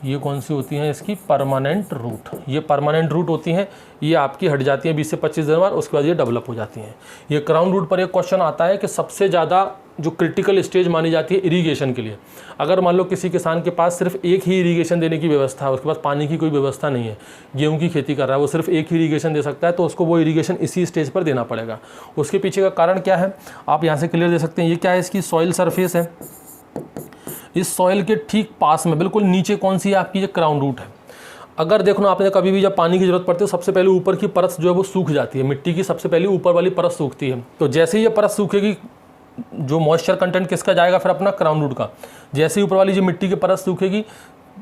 ये कौन सी होती हैं, इसकी परमानेंट रूट। ये परमानेंट रूट होती हैं, ये आपकी हट जाती है 20 से 25 दिन बाद, उसके बाद ये डेवलप हो जाती हैं। ये क्राउन रूट पर एक क्वेश्चन आता है कि सबसे ज़्यादा जो क्रिटिकल स्टेज मानी जाती है इरिगेशन के लिए, अगर मान लो किसी किसान के पास सिर्फ एक ही इरिगेशन देने की व्यवस्था है, उसके पास पानी की कोई व्यवस्था नहीं है, गेहूं की खेती कर रहा है, वो सिर्फ एक ही इरिगेशन दे सकता है, तो उसको वो इरिगेशन इसी स्टेज पर देना पड़ेगा। उसके पीछे का कारण क्या है, आप यहाँ से क्लियर दे सकते हैं। ये क्या है, इसकी सॉइल सरफेस है। इस सॉइल के ठीक पास में बिल्कुल नीचे कौन सी है, आपकी ये क्राउन रूट है। अगर देखो ना, आपने कभी भी जब पानी की जरूरत पड़ती है, सबसे पहले ऊपर की परत जो है वो सूख जाती है, मिट्टी की सबसे पहले ऊपर वाली परत सूखती है। तो जैसे ही ये परत सूखेगी, जो मॉइस्चर कंटेंट किसका जाएगा, फिर अपना क्राउन रूट का। जैसे ही ऊपर वाली जो मिट्टी की परत सूखेगी,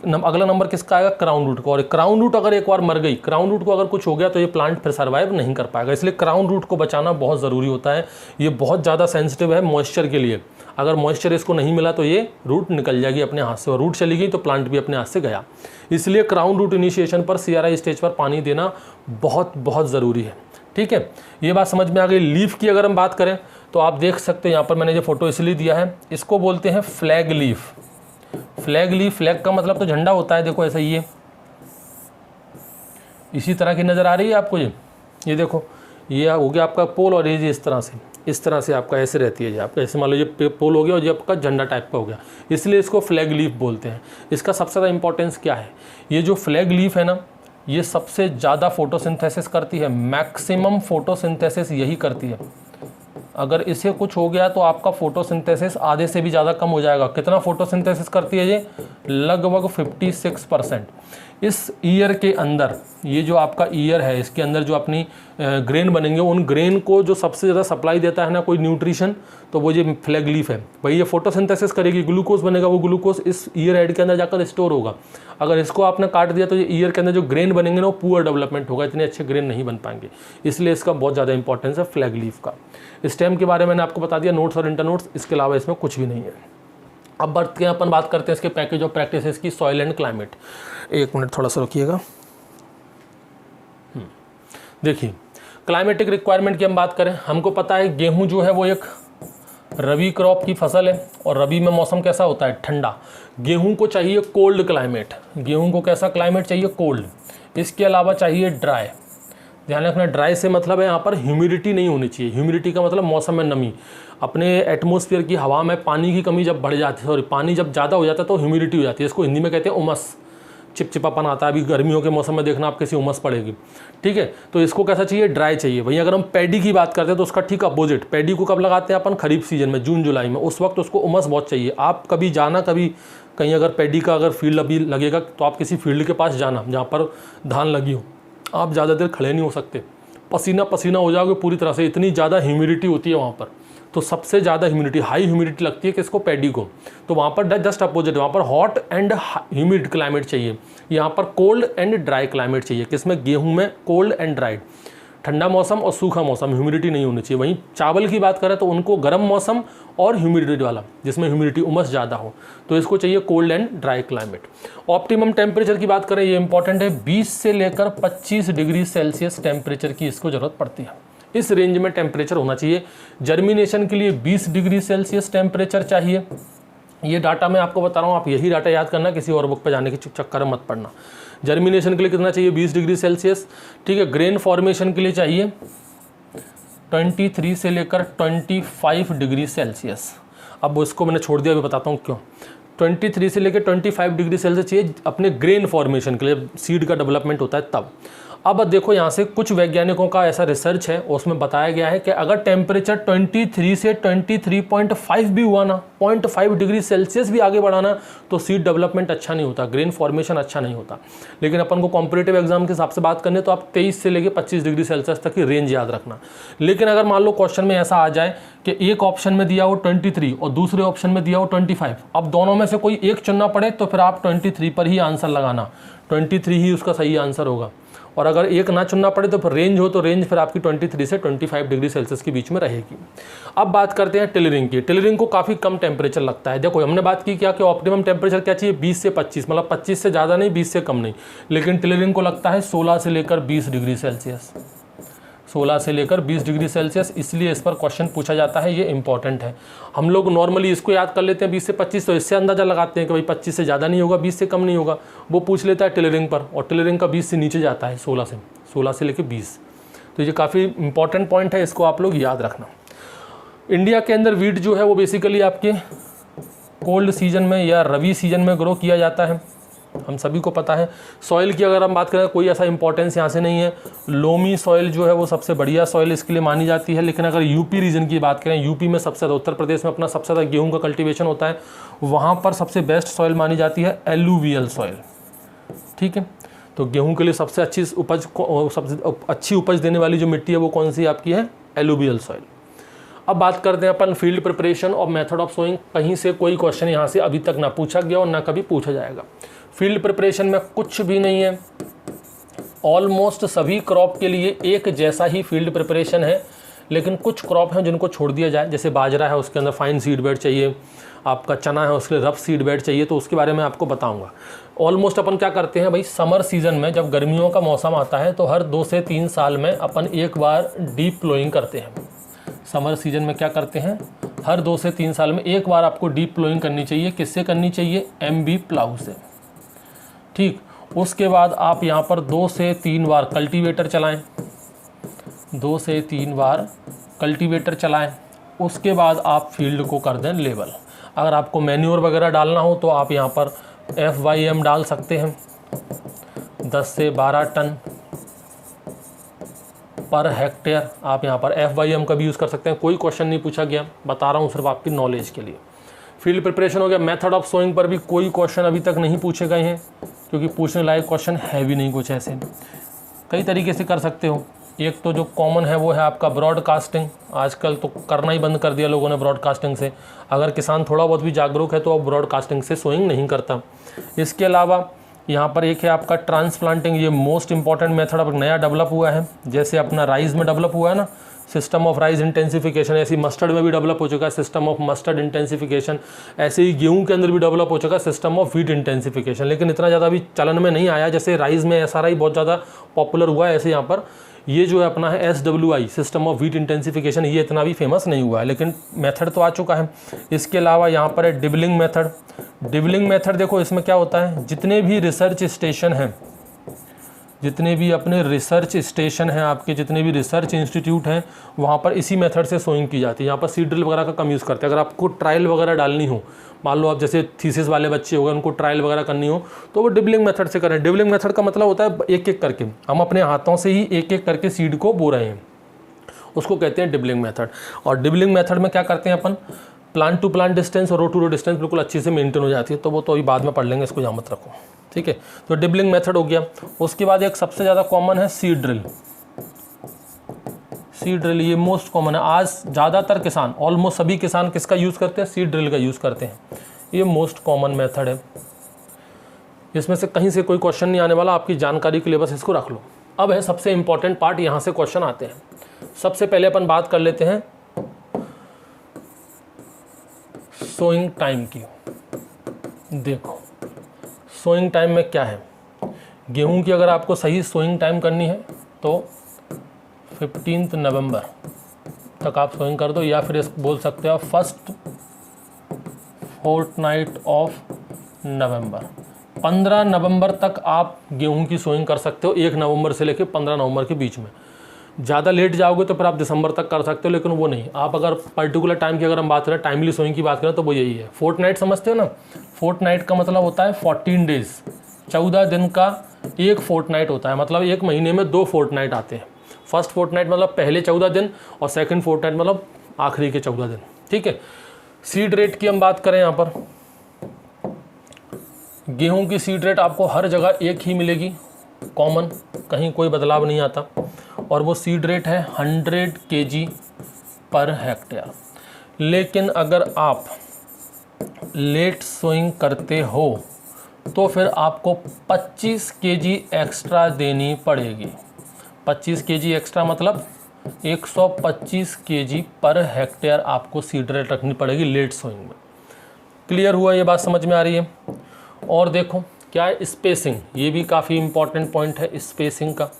अगला नंबर किसका आएगा, क्राउन रूट का। और क्राउन रूट अगर एक बार मर गई, क्राउन रूट को अगर कुछ हो गया, तो ये प्लांट फिर सर्वाइव नहीं कर पाएगा। इसलिए क्राउन रूट को बचाना बहुत ज़रूरी होता है। ये बहुत ज़्यादा सेंसिटिव है मॉइस्चर के लिए। अगर मॉइस्चर इसको नहीं मिला तो ये रूट निकल जाएगी अपने हाथ से, और रूट चली गई तो प्लांट भी अपने हाथ से गया। इसलिए क्राउन रूट इनिशिएशन पर CRI स्टेज पर पानी देना बहुत बहुत ज़रूरी है। ठीक है, ये बात समझ में आ गई। लीफ की अगर हम बात करें तो आप देख सकते हैं, यहाँ पर मैंने ये फोटो इसलिए दिया है, इसको बोलते हैं flag leaf. Flag leaf, flag का मतलब तो झंडा होता है, देखो ऐसा ही है, इसी तरह की नज़र आ रही है आपको। ये देखो, ये हो गया आपका पोल, और ये इस तरह से आपका ऐसे रहती है। आपका ऐसे मान लो ये पोल हो गया, और ये आपका झंडा टाइप का हो गया, इसलिए इसको फ्लैग लीफ बोलते हैं। इसका सबसे ज़्यादा इंपॉर्टेंस क्या है, ये जो फ्लैग लीफ है ना, ये सबसे ज़्यादा फोटोसिंथेसिस करती है, मैक्सिमम फोटोसिंथेसिस यही करती है। अगर इसे कुछ हो गया तो आपका फोटोसिंथेसिस आधे से भी ज़्यादा कम हो जाएगा। कितना फोटोसिंथेसिस करती है ये, लगभग 56%। इस ईयर के अंदर, ये जो आपका ईयर है, इसके अंदर जो अपनी ग्रेन बनेंगे, उन ग्रेन को जो सबसे ज़्यादा सप्लाई देता है ना कोई न्यूट्रिशन, तो वो ये फ्लैग लीफ है। भाई ये फोटोसिंथेसिस करेगी, ग्लूकोज बनेगा, वो ग्लूकोज इस ईयर हेड के अंदर जाकर स्टोर होगा। अगर इसको आपने काट दिया तो ये ईयर के अंदर जो ग्रेन बनेंगे ना, वो पुअर डेवलपमेंट होगा, इतने अच्छे ग्रेन नहीं बन पाएंगे। इसलिए इसका बहुत ज़्यादा इंपॉर्टेंस है फ्लैग लीफ का। स्टेम के बारे में मैंने आपको बता दिया, नोट्स और इंटर नोट्स, इसके अलावा इसमें कुछ भी नहीं है। अब बढ़ते हैं, अपन बात करते हैं इसके पैकेज ऑफ प्रैक्टिसेस की, सॉइल एंड क्लाइमेट। एक मिनट थोड़ा सा रुकिएगा। देखिए, क्लाइमेटिक रिक्वायरमेंट की हम बात करें, हमको पता है गेहूं जो है वो एक रबी क्रॉप की फसल है, और रबी में मौसम कैसा होता है, ठंडा। गेहूं को चाहिए कोल्ड क्लाइमेट। गेहूं को कैसा क्लाइमेट चाहिए, कोल्ड। इसके अलावा चाहिए ड्राई। ध्यान रखना, ड्राई से मतलब है यहाँ पर ह्यूमिडिटी नहीं होनी चाहिए। ह्यूमिडिटी का मतलब मौसम में नमी। अपने एटमॉस्फेयर की हवा में पानी की कमी जब बढ़ जाती है, सॉरी पानी जब ज़्यादा हो जाता है तो ह्यूमिडिटी हो जाती है। इसको हिंदी में कहते हैं उमस, चिपचिपापन आता है। अभी गर्मियों के मौसम में देखना आप कैसी उमस पड़ेगी। ठीक है, तो इसको कैसा चाहिए, ड्राई चाहिए। वहीं अगर हम पैडी की बात करते हैं तो उसका ठीक अपोजिट। पैडी को कब लगाते हैं अपन, खरीफ सीजन में, जून जुलाई में। उस वक्त उसको उमस बहुत चाहिए। आप कभी जाना, कभी कहीं अगर पैडी का अगर फील्ड अभी लगेगा, तो आप किसी फील्ड के पास जाना जहाँ पर धान लगी हो। आप ज़्यादा देर खड़े नहीं हो सकते, पसीना पसीना हो जाओगे पूरी तरह से, इतनी ज़्यादा ह्यूमिडिटी होती है वहाँ पर। तो सबसे ज़्यादा ह्यूमिडिटी, हाई ह्यूमिडिटी लगती है किसको, पैडी को। तो वहाँ पर जस्ट अपोजिट, वहाँ पर हॉट एंड ह्यूमिड क्लाइमेट चाहिए। यहाँ पर कोल्ड एंड ड्राई क्लाइमेट चाहिए। किसमें, गेहूं में कोल्ड एंड ड्राई, ठंडा मौसम और सूखा मौसम, ह्यूमिडिटी नहीं होनी चाहिए। वहीं चावल की बात करें तो उनको गर्म मौसम और ह्यूमिडिटी वाला, जिसमें ह्यूमिडिटी उमस ज़्यादा हो, तो इसको चाहिए cold and dry climate. Optimum temperature की बात करें, ये इंपॉर्टेंट है, 20 से लेकर 25 डिग्री सेल्सियस टेम्परेचर की इसको ज़रूरत पड़ती है। इस रेंज में टेम्परेचर होना चाहिए। जर्मिनेशन के लिए 20 डिग्री सेल्सियस टेम्परेचर चाहिए। ये डाटा मैं आपको बता रहा हूँ, आप यही डाटा याद करना, किसी और बुक पे जाने के चक्कर में मत पड़ना। जर्मिनेशन के लिए कितना चाहिए, 20 डिग्री सेल्सियस। ठीक है, ग्रेन फॉर्मेशन के लिए चाहिए 23 से लेकर 25 डिग्री सेल्सियस। अब उसको मैंने छोड़ दिया, अभी बताता हूँ क्यों। 23 से लेकर 25 डिग्री सेल्सियस चाहिए अपने ग्रेन फॉर्मेशन के लिए, सीड का डेवलपमेंट होता है तब। अब देखो यहाँ से कुछ वैज्ञानिकों का ऐसा रिसर्च है, उसमें बताया गया है कि अगर टेम्परेचर 23 से 23.5 भी हुआ ना, 0.5 डिग्री सेल्सियस भी आगे बढ़ाना, तो सीड डेवलपमेंट अच्छा नहीं होता, ग्रेन फॉर्मेशन अच्छा नहीं होता। लेकिन अपन को कॉम्पिटिटिव एग्जाम के हिसाब से बात करनी तो आप 23 से लेकर 25 डिग्री सेल्सियस तक की रेंज याद रखना। लेकिन अगर मान लो क्वेश्चन में ऐसा आ जाए कि एक ऑप्शन में दिया हो 23 और दूसरे ऑप्शन में दिया हो 25, अब दोनों में से कोई एक चुनना पड़े तो फिर आप 23 पर ही आंसर लगाना, 23 ही उसका सही आंसर होगा। और अगर एक ना चुनना पड़े तो फिर रेंज हो तो रेंज फिर आपकी 23 से 25 डिग्री सेल्सियस के बीच में रहेगी। अब बात करते हैं टेलरिंग की। टेलरिंग को काफ़ी कम टेम्परेचर लगता है। देखो हमने बात की क्या कि ऑप्टिमम टेम्परेचर क्या चाहिए, 20 से 25, मतलब 25 से ज़्यादा नहीं, 20 से कम नहीं। लेकिन टेलरिंग को लगता है 16 से लेकर 20 डिग्री सेल्सियस, 16 से लेकर 20 डिग्री सेल्सियस, इसलिए इस पर क्वेश्चन पूछा जाता है, ये इंपॉर्टेंट है। हम लोग नॉर्मली इसको याद कर लेते हैं 20 से 25, तो इससे अंदाज़ा लगाते हैं कि भाई 25 से ज़्यादा नहीं होगा, 20 से कम नहीं होगा। वो पूछ लेता है टेलरिंग पर, और टेलरिंग का 20 से नीचे जाता है, 16 से लेकर 20। तो ये काफ़ी इंपॉर्टेंट पॉइंट है, इसको आप लोग याद रखना। इंडिया के अंदर वीट जो है वो बेसिकली आपके कोल्ड सीजन में या रबी सीजन में ग्रो किया जाता है, हम सभी को पता है। सॉइल की अगर हम बात करें कोई ऐसा इंपॉर्टेंस यहाँ से नहीं है। लोमी सॉइल जो है वो सबसे बढ़िया सॉइल इसके लिए मानी जाती है। लेकिन अगर यूपी रीजन की बात करें, यूपी में सबसे ज़्यादा, उत्तर प्रदेश में अपना सबसे ज़्यादा गेहूं का कल्टीवेशन होता है, वहाँ पर सबसे बेस्ट सॉइल मानी जाती है एलुवियल सॉइल। ठीक है, तो गेहूँ के लिए सबसे अच्छी उपज, सबसे अच्छी उपज देने वाली जो मिट्टी है वो कौन सी आपकी है, एलुवियल सॉइल। अब बात करते हैं अपन फील्ड प्रिपरेशन और मेथड ऑफ सोइंग। कहीं से कोई क्वेश्चन यहाँ से अभी तक ना पूछा गया और ना कभी पूछा जाएगा। फील्ड प्रिपरेशन में कुछ भी नहीं है, ऑलमोस्ट सभी क्रॉप के लिए एक जैसा ही फील्ड प्रिपरेशन है। लेकिन कुछ क्रॉप हैं जिनको छोड़ दिया जाए, जैसे बाजरा है उसके अंदर फाइन सीड बेड चाहिए, आपका चना है उसके लिए रफ सीड बेड चाहिए, तो उसके बारे में आपको बताऊंगा। ऑलमोस्ट अपन क्या करते हैं भाई, समर सीजन में जब गर्मियों का मौसम आता है तो हर 2 से 3 साल में अपन एक बार डीप प्लोइंग करते हैं। समर सीजन में क्या करते हैं, हर 2 से 3 साल में एक बार आपको डीप प्लोइंग करनी चाहिए। किससे करनी चाहिए, MB प्लाऊ से। ठीक, उसके बाद आप यहाँ पर 2 से 3 बार कल्टीवेटर चलाएं, 2 से 3 बार कल्टीवेटर चलाएं। उसके बाद आप फील्ड को कर दें लेवल। अगर आपको मैन्योर वगैरह डालना हो तो आप यहाँ पर FYM डाल सकते हैं, 10 से 12 टन पर हेक्टेयर। आप यहाँ पर FYM का भी यूज़ कर सकते हैं। कोई क्वेश्चन नहीं पूछा गया, बता रहा हूँ सिर्फ आपकी नॉलेज के लिए। फील्ड प्रिपरेशन हो गया। मेथड ऑफ सोइंग पर भी कोई क्वेश्चन अभी तक नहीं पूछे गए हैं, क्योंकि पूछने लायक क्वेश्चन है भी नहीं कुछ ऐसे। कई तरीके से कर सकते हो। एक तो जो कॉमन है वो है आपका ब्रॉडकास्टिंग। आजकल तो करना ही बंद कर दिया लोगों ने ब्रॉडकास्टिंग से। अगर किसान थोड़ा बहुत भी जागरूक है तो अब ब्रॉडकास्टिंग से सोइंग नहीं करता। इसके अलावा यहाँ पर एक है आपका ट्रांसप्लांटिंग। ये मोस्ट इंपॉर्टेंट मेथड अब नया डेवलप हुआ है, जैसे अपना राइस में डेवलप हुआ है ना, सिस्टम ऑफ राइस इंटेंसिफिकेशन, ऐसे ही मस्टर्ड में भी डेवलप हो चुका है सिस्टम ऑफ मस्टर्ड इंटेंसिफिकेशन। ऐसे ही गेहूं के अंदर भी डेवलप हो चुका है सिस्टम ऑफ व्हीट इंटेंसिफिकेशन। लेकिन इतना ज़्यादा अभी चलन में नहीं आया। जैसे राइस में SRI बहुत ज़्यादा पॉपुलर हुआ है, ऐसे यहाँ पर ये जो है अपना है SWI, system of wheat intensification, ये इतना भी फेमस नहीं हुआ है, लेकिन मेथड तो आ चुका है। इसके अलावा यहाँ पर है डिबलिंग मेथड। डिबलिंग मेथड देखो इसमें क्या होता है, जितने भी रिसर्च स्टेशन हैं, जितने भी अपने रिसर्च स्टेशन हैं आपके, जितने भी रिसर्च इंस्टीट्यूट हैं, वहाँ पर इसी मेथड से सोइंग की जाती है। यहाँ पर सीड ड्रिल वगैरह का कम यूज़ करते हैं। अगर आपको ट्रायल वगैरह डालनी हो, मान लो आप जैसे थीसिस वाले बच्चे हो गए, उनको ट्रायल वगैरह करनी हो, तो वो डिबलिंग मेथड से करें। डिबलिंग मेथड का मतलब होता है एक एक करके हम अपने हाथों से ही एक एक करके सीड को बो रहे हैं, उसको कहते हैं डिबलिंग मेथड। और डिबलिंग मेथड में क्या करते हैं अपन, प्लांट टू प्लांट डिस्टेंस और रो टू रो डिस्टेंस बिल्कुल अच्छे से मेंटेन हो जाती है। तो वो तो अभी बाद में पढ़ लेंगे, इसको यहाँ मत रखो, ठीक है। तो डिबलिंग मेथड हो गया। उसके बाद एक सबसे ज़्यादा कॉमन है सीड ड्रिल। सीड ड्रिल ये मोस्ट कॉमन है। आज ज़्यादातर किसान, ऑलमोस्ट सभी किसान किसका यूज़ करते हैं, सीड ड्रिल का यूज़ करते हैं। ये मोस्ट कॉमन मेथड है। इसमें से कहीं से कोई क्वेश्चन नहीं आने वाला, आपकी जानकारी के लिए बस इसको रख लो। अब है सबसे इंपॉर्टेंट पार्ट, यहाँ से क्वेश्चन आते हैं। सबसे पहले अपन बात कर लेते हैं सोइंग टाइम की। देखो सोइंग टाइम में क्या है, गेहूं की अगर आपको सही सोइंग टाइम करनी है तो 15 नवंबर तक आप सोइंग कर दो, या फिर बोल सकते हो फर्स्ट फोर्टनाइट ऑफ नवंबर। 15 नवंबर तक आप गेहूं की सोइंग कर सकते हो, 1 नवंबर से लेकर 15 नवंबर के बीच में। ज़्यादा लेट जाओगे तो फिर आप दिसंबर तक कर सकते हो, लेकिन वो नहीं। आप अगर पर्टिकुलर टाइम की अगर हम बात करें, टाइमली सोइंग की बात करें, तो वो यही है। फोर्टनाइट समझते हो ना, फोर्टनाइट का मतलब होता है 14 डेज, 14 दिन का एक फोर्टनाइट होता है। मतलब एक महीने में 2 फोर्टनाइट आते हैं। फर्स्ट फोर्टनाइट मतलब पहले 14 दिन, और सेकंड फोर्टनाइट मतलब आखिरी के 14 दिन, ठीक है। सीड रेट की हम बात करें, यहाँ पर गेहूं की सीड रेट आपको हर जगह एक ही मिलेगी, कॉमन, कहीं कोई बदलाव नहीं आता, और वो सीड रेट है 100 kg पर हेक्टेयर। लेकिन अगर आप लेट सोइंग करते हो तो फिर आपको 25 केजी एक्स्ट्रा देनी पड़ेगी। 25 केजी एक्स्ट्रा मतलब 125 केजी पर हेक्टेयर आपको सीड रेट रखनी पड़ेगी लेट सोइंग में। क्लियर हुआ, ये बात समझ में आ रही है। और देखो क्या है स्पेसिंग, ये भी काफ़ी इंपॉर्टेंट पॉइंट है स्पेसिंग का।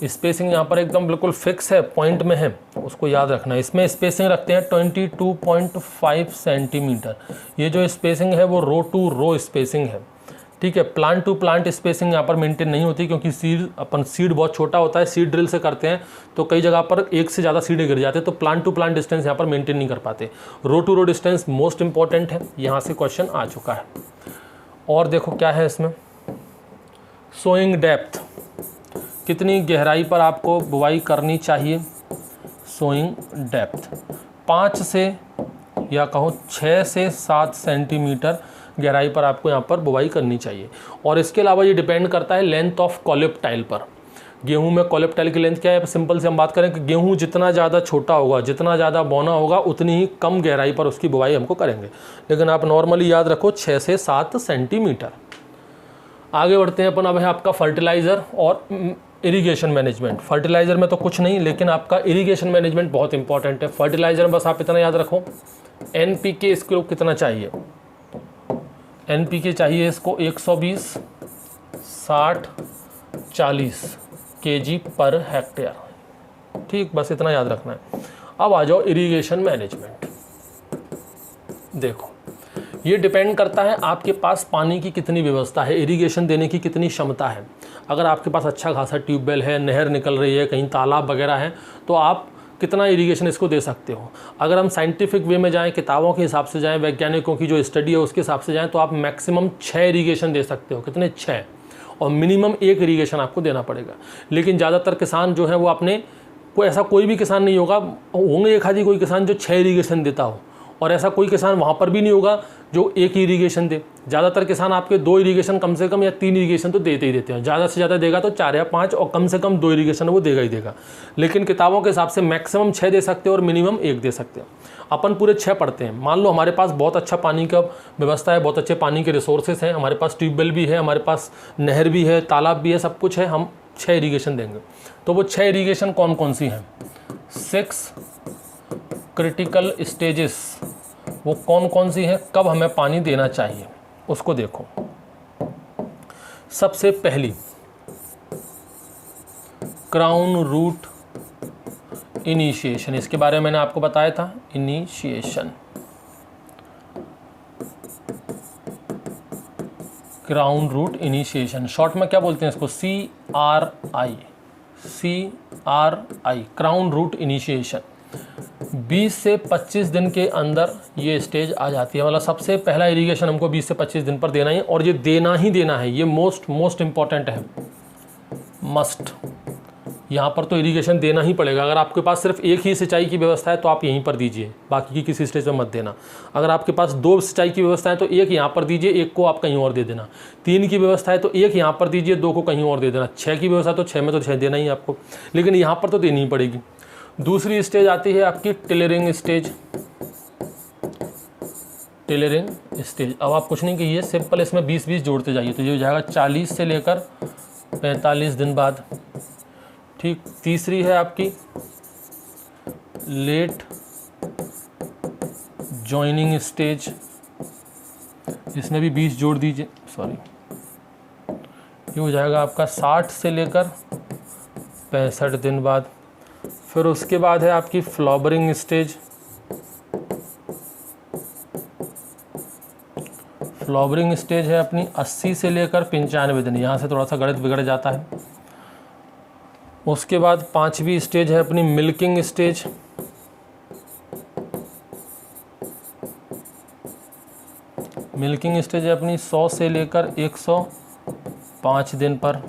स्पेसिंग यहाँ पर एकदम बिल्कुल फिक्स है, पॉइंट में है, उसको याद रखना है। इसमें स्पेसिंग रखते हैं 22.5 सेंटीमीटर। ये जो स्पेसिंग है वो रो टू रो स्पेसिंग है, ठीक है। प्लांट टू प्लांट स्पेसिंग यहाँ पर मेंटेन नहीं होती, क्योंकि सीड बहुत छोटा होता है, सीड ड्रिल से करते हैं तो कई जगह पर एक से ज़्यादा सीडें गिर जाते हैं, तो प्लांट टू प्लांट डिस्टेंस यहाँ पर मेंटेन नहीं कर पाते। Row to row distance most important है, यहाँ से क्वेश्चन आ चुका है। और देखो क्या है इसमें, सोइंग डेप्थ, कितनी गहराई पर आपको बुवाई करनी चाहिए। सोइंग डेप्थ 5 से या कहो 6 से 7 सेंटीमीटर गहराई पर आपको यहाँ पर बुवाई करनी चाहिए। और इसके अलावा ये डिपेंड करता है लेंथ ऑफ कॉलिप्टाइल पर। गेहूं में कॉलिप्टाइल की लेंथ क्या है, सिंपल से हम बात करें कि गेहूं जितना ज़्यादा छोटा होगा, जितना ज़्यादा बौना होगा, उतनी ही कम गहराई पर उसकी बुवाई हमको करेंगे। लेकिन आप नॉर्मली याद रखो 6 से 7 सेंटीमीटर। आगे बढ़ते हैं अपन। अब है आपका फर्टिलाइज़र और इरिगेशन मैनेजमेंट। फर्टिलाइज़र में तो कुछ नहीं, लेकिन आपका इरिगेशन मैनेजमेंट बहुत इंपॉर्टेंट है। फर्टिलाइज़र में बस आप इतना याद रखो NPK इसको कितना चाहिए। NPK चाहिए इसको 120, 60, 40 kg पर हेक्टेयर, ठीक, बस इतना याद रखना है। अब आ जाओ इरिगेशन मैनेजमेंट। देखो ये डिपेंड करता है आपके पास पानी की कितनी व्यवस्था है, इरिगेशन देने की कितनी क्षमता है। अगर आपके पास अच्छा खासा ट्यूबवेल है, नहर निकल रही है, कहीं तालाब वगैरह है, तो आप कितना इरिगेशन इसको दे सकते हो। अगर हम साइंटिफिक वे में जाएं, किताबों के हिसाब से जाएं, वैज्ञानिकों की जो स्टडी है उसके हिसाब से जाएं, तो आप मैक्सिमम 6 इरिगेशन दे सकते हो। कितने? 6। और मिनिमम 1 इरिगेशन आपको देना पड़ेगा। लेकिन ज़्यादातर किसान जो है वो अपने, कोई भी किसान नहीं होगा, होंगे एक आधी कोई किसान जो 6 इरिगेशन देता हो, और ऐसा कोई किसान वहाँ पर भी नहीं होगा जो 1 ही इरीगेशन दे। ज़्यादातर किसान आपके 2 इरीगेशन कम से कम या 3 इरीगेशन तो देते ही देते हैं। ज़्यादा से ज़्यादा देगा तो 4 या 5, और कम से कम 2 इरीगेशन वो देगा ही देगा। लेकिन किताबों के हिसाब से मैक्सिमम 6 दे सकते हो और मिनिमम 1 दे सकते हो। अपन पूरे 6 पढ़ते हैं। मान लो हमारे पास बहुत अच्छा पानी का व्यवस्था है, बहुत अच्छे पानी के रिसोर्सेज हैं, हमारे पास ट्यूबवेल भी है, हमारे पास नहर भी है, तालाब भी है, सब कुछ है, हम 6 इरीगेशन देंगे। तो वो 6 इरीगेशन कौन कौन सी हैं? 6 क्रिटिकल स्टेजेस, वो कौन कौन सी हैं, कब हमें पानी देना चाहिए, उसको देखो। सबसे पहली क्राउन रूट इनिशिएशन, इसके बारे में मैंने आपको बताया था। Initiation, crown root initiation, short में क्या बोलते हैं इसको? CRI, crown root initiation. 20 से 25 दिन के अंदर ये स्टेज आ जाती है। मतलब सबसे पहला इरिगेशन हमको 20 से 25 दिन पर देना ही, और ये देना ही देना है। ये मोस्ट इंपॉर्टेंट है, मस्ट। यहाँ पर तो इरिगेशन देना ही पड़ेगा। अगर आपके पास सिर्फ 1 ही सिंचाई की व्यवस्था है तो आप यहीं पर दीजिए, बाकी की किसी स्टेज पर मत देना। अगर आपके पास 2 सिंचाई की व्यवस्था है तो 1 यहाँ पर दीजिए, 1 को आप कहीं और दे देना। 3 की व्यवस्था है तो 1 यहाँ पर दीजिए, 2 को कहीं और दे देना। 6 की व्यवस्था तो 6 में तो 6 देना ही आपको, लेकिन यहाँ पर तो देनी ही पड़ेगी। दूसरी स्टेज आती है आपकी टिलरिंग स्टेज। टिलरिंग स्टेज, अब आप कुछ नहीं कीजिए, सिंपल इसमें 20-20 जोड़ते जाइए, तो ये हो जाएगा 40 से लेकर 45 दिन बाद। ठीक। तीसरी है आपकी लेट जॉइनिंग स्टेज, इसमें भी 20 जोड़ दीजिए, सॉरी, ये हो जाएगा आपका 60 से लेकर 65 दिन बाद। फिर उसके बाद है आपकी फ्लावरिंग स्टेज। फ्लावरिंग स्टेज है अपनी 80 से लेकर 95 दिन, यहाँ से थोड़ा सा गणित बिगड़ जाता है। उसके बाद 5वीं स्टेज है अपनी मिल्किंग स्टेज। मिल्किंग स्टेज है अपनी 100 से लेकर 105 दिन पर।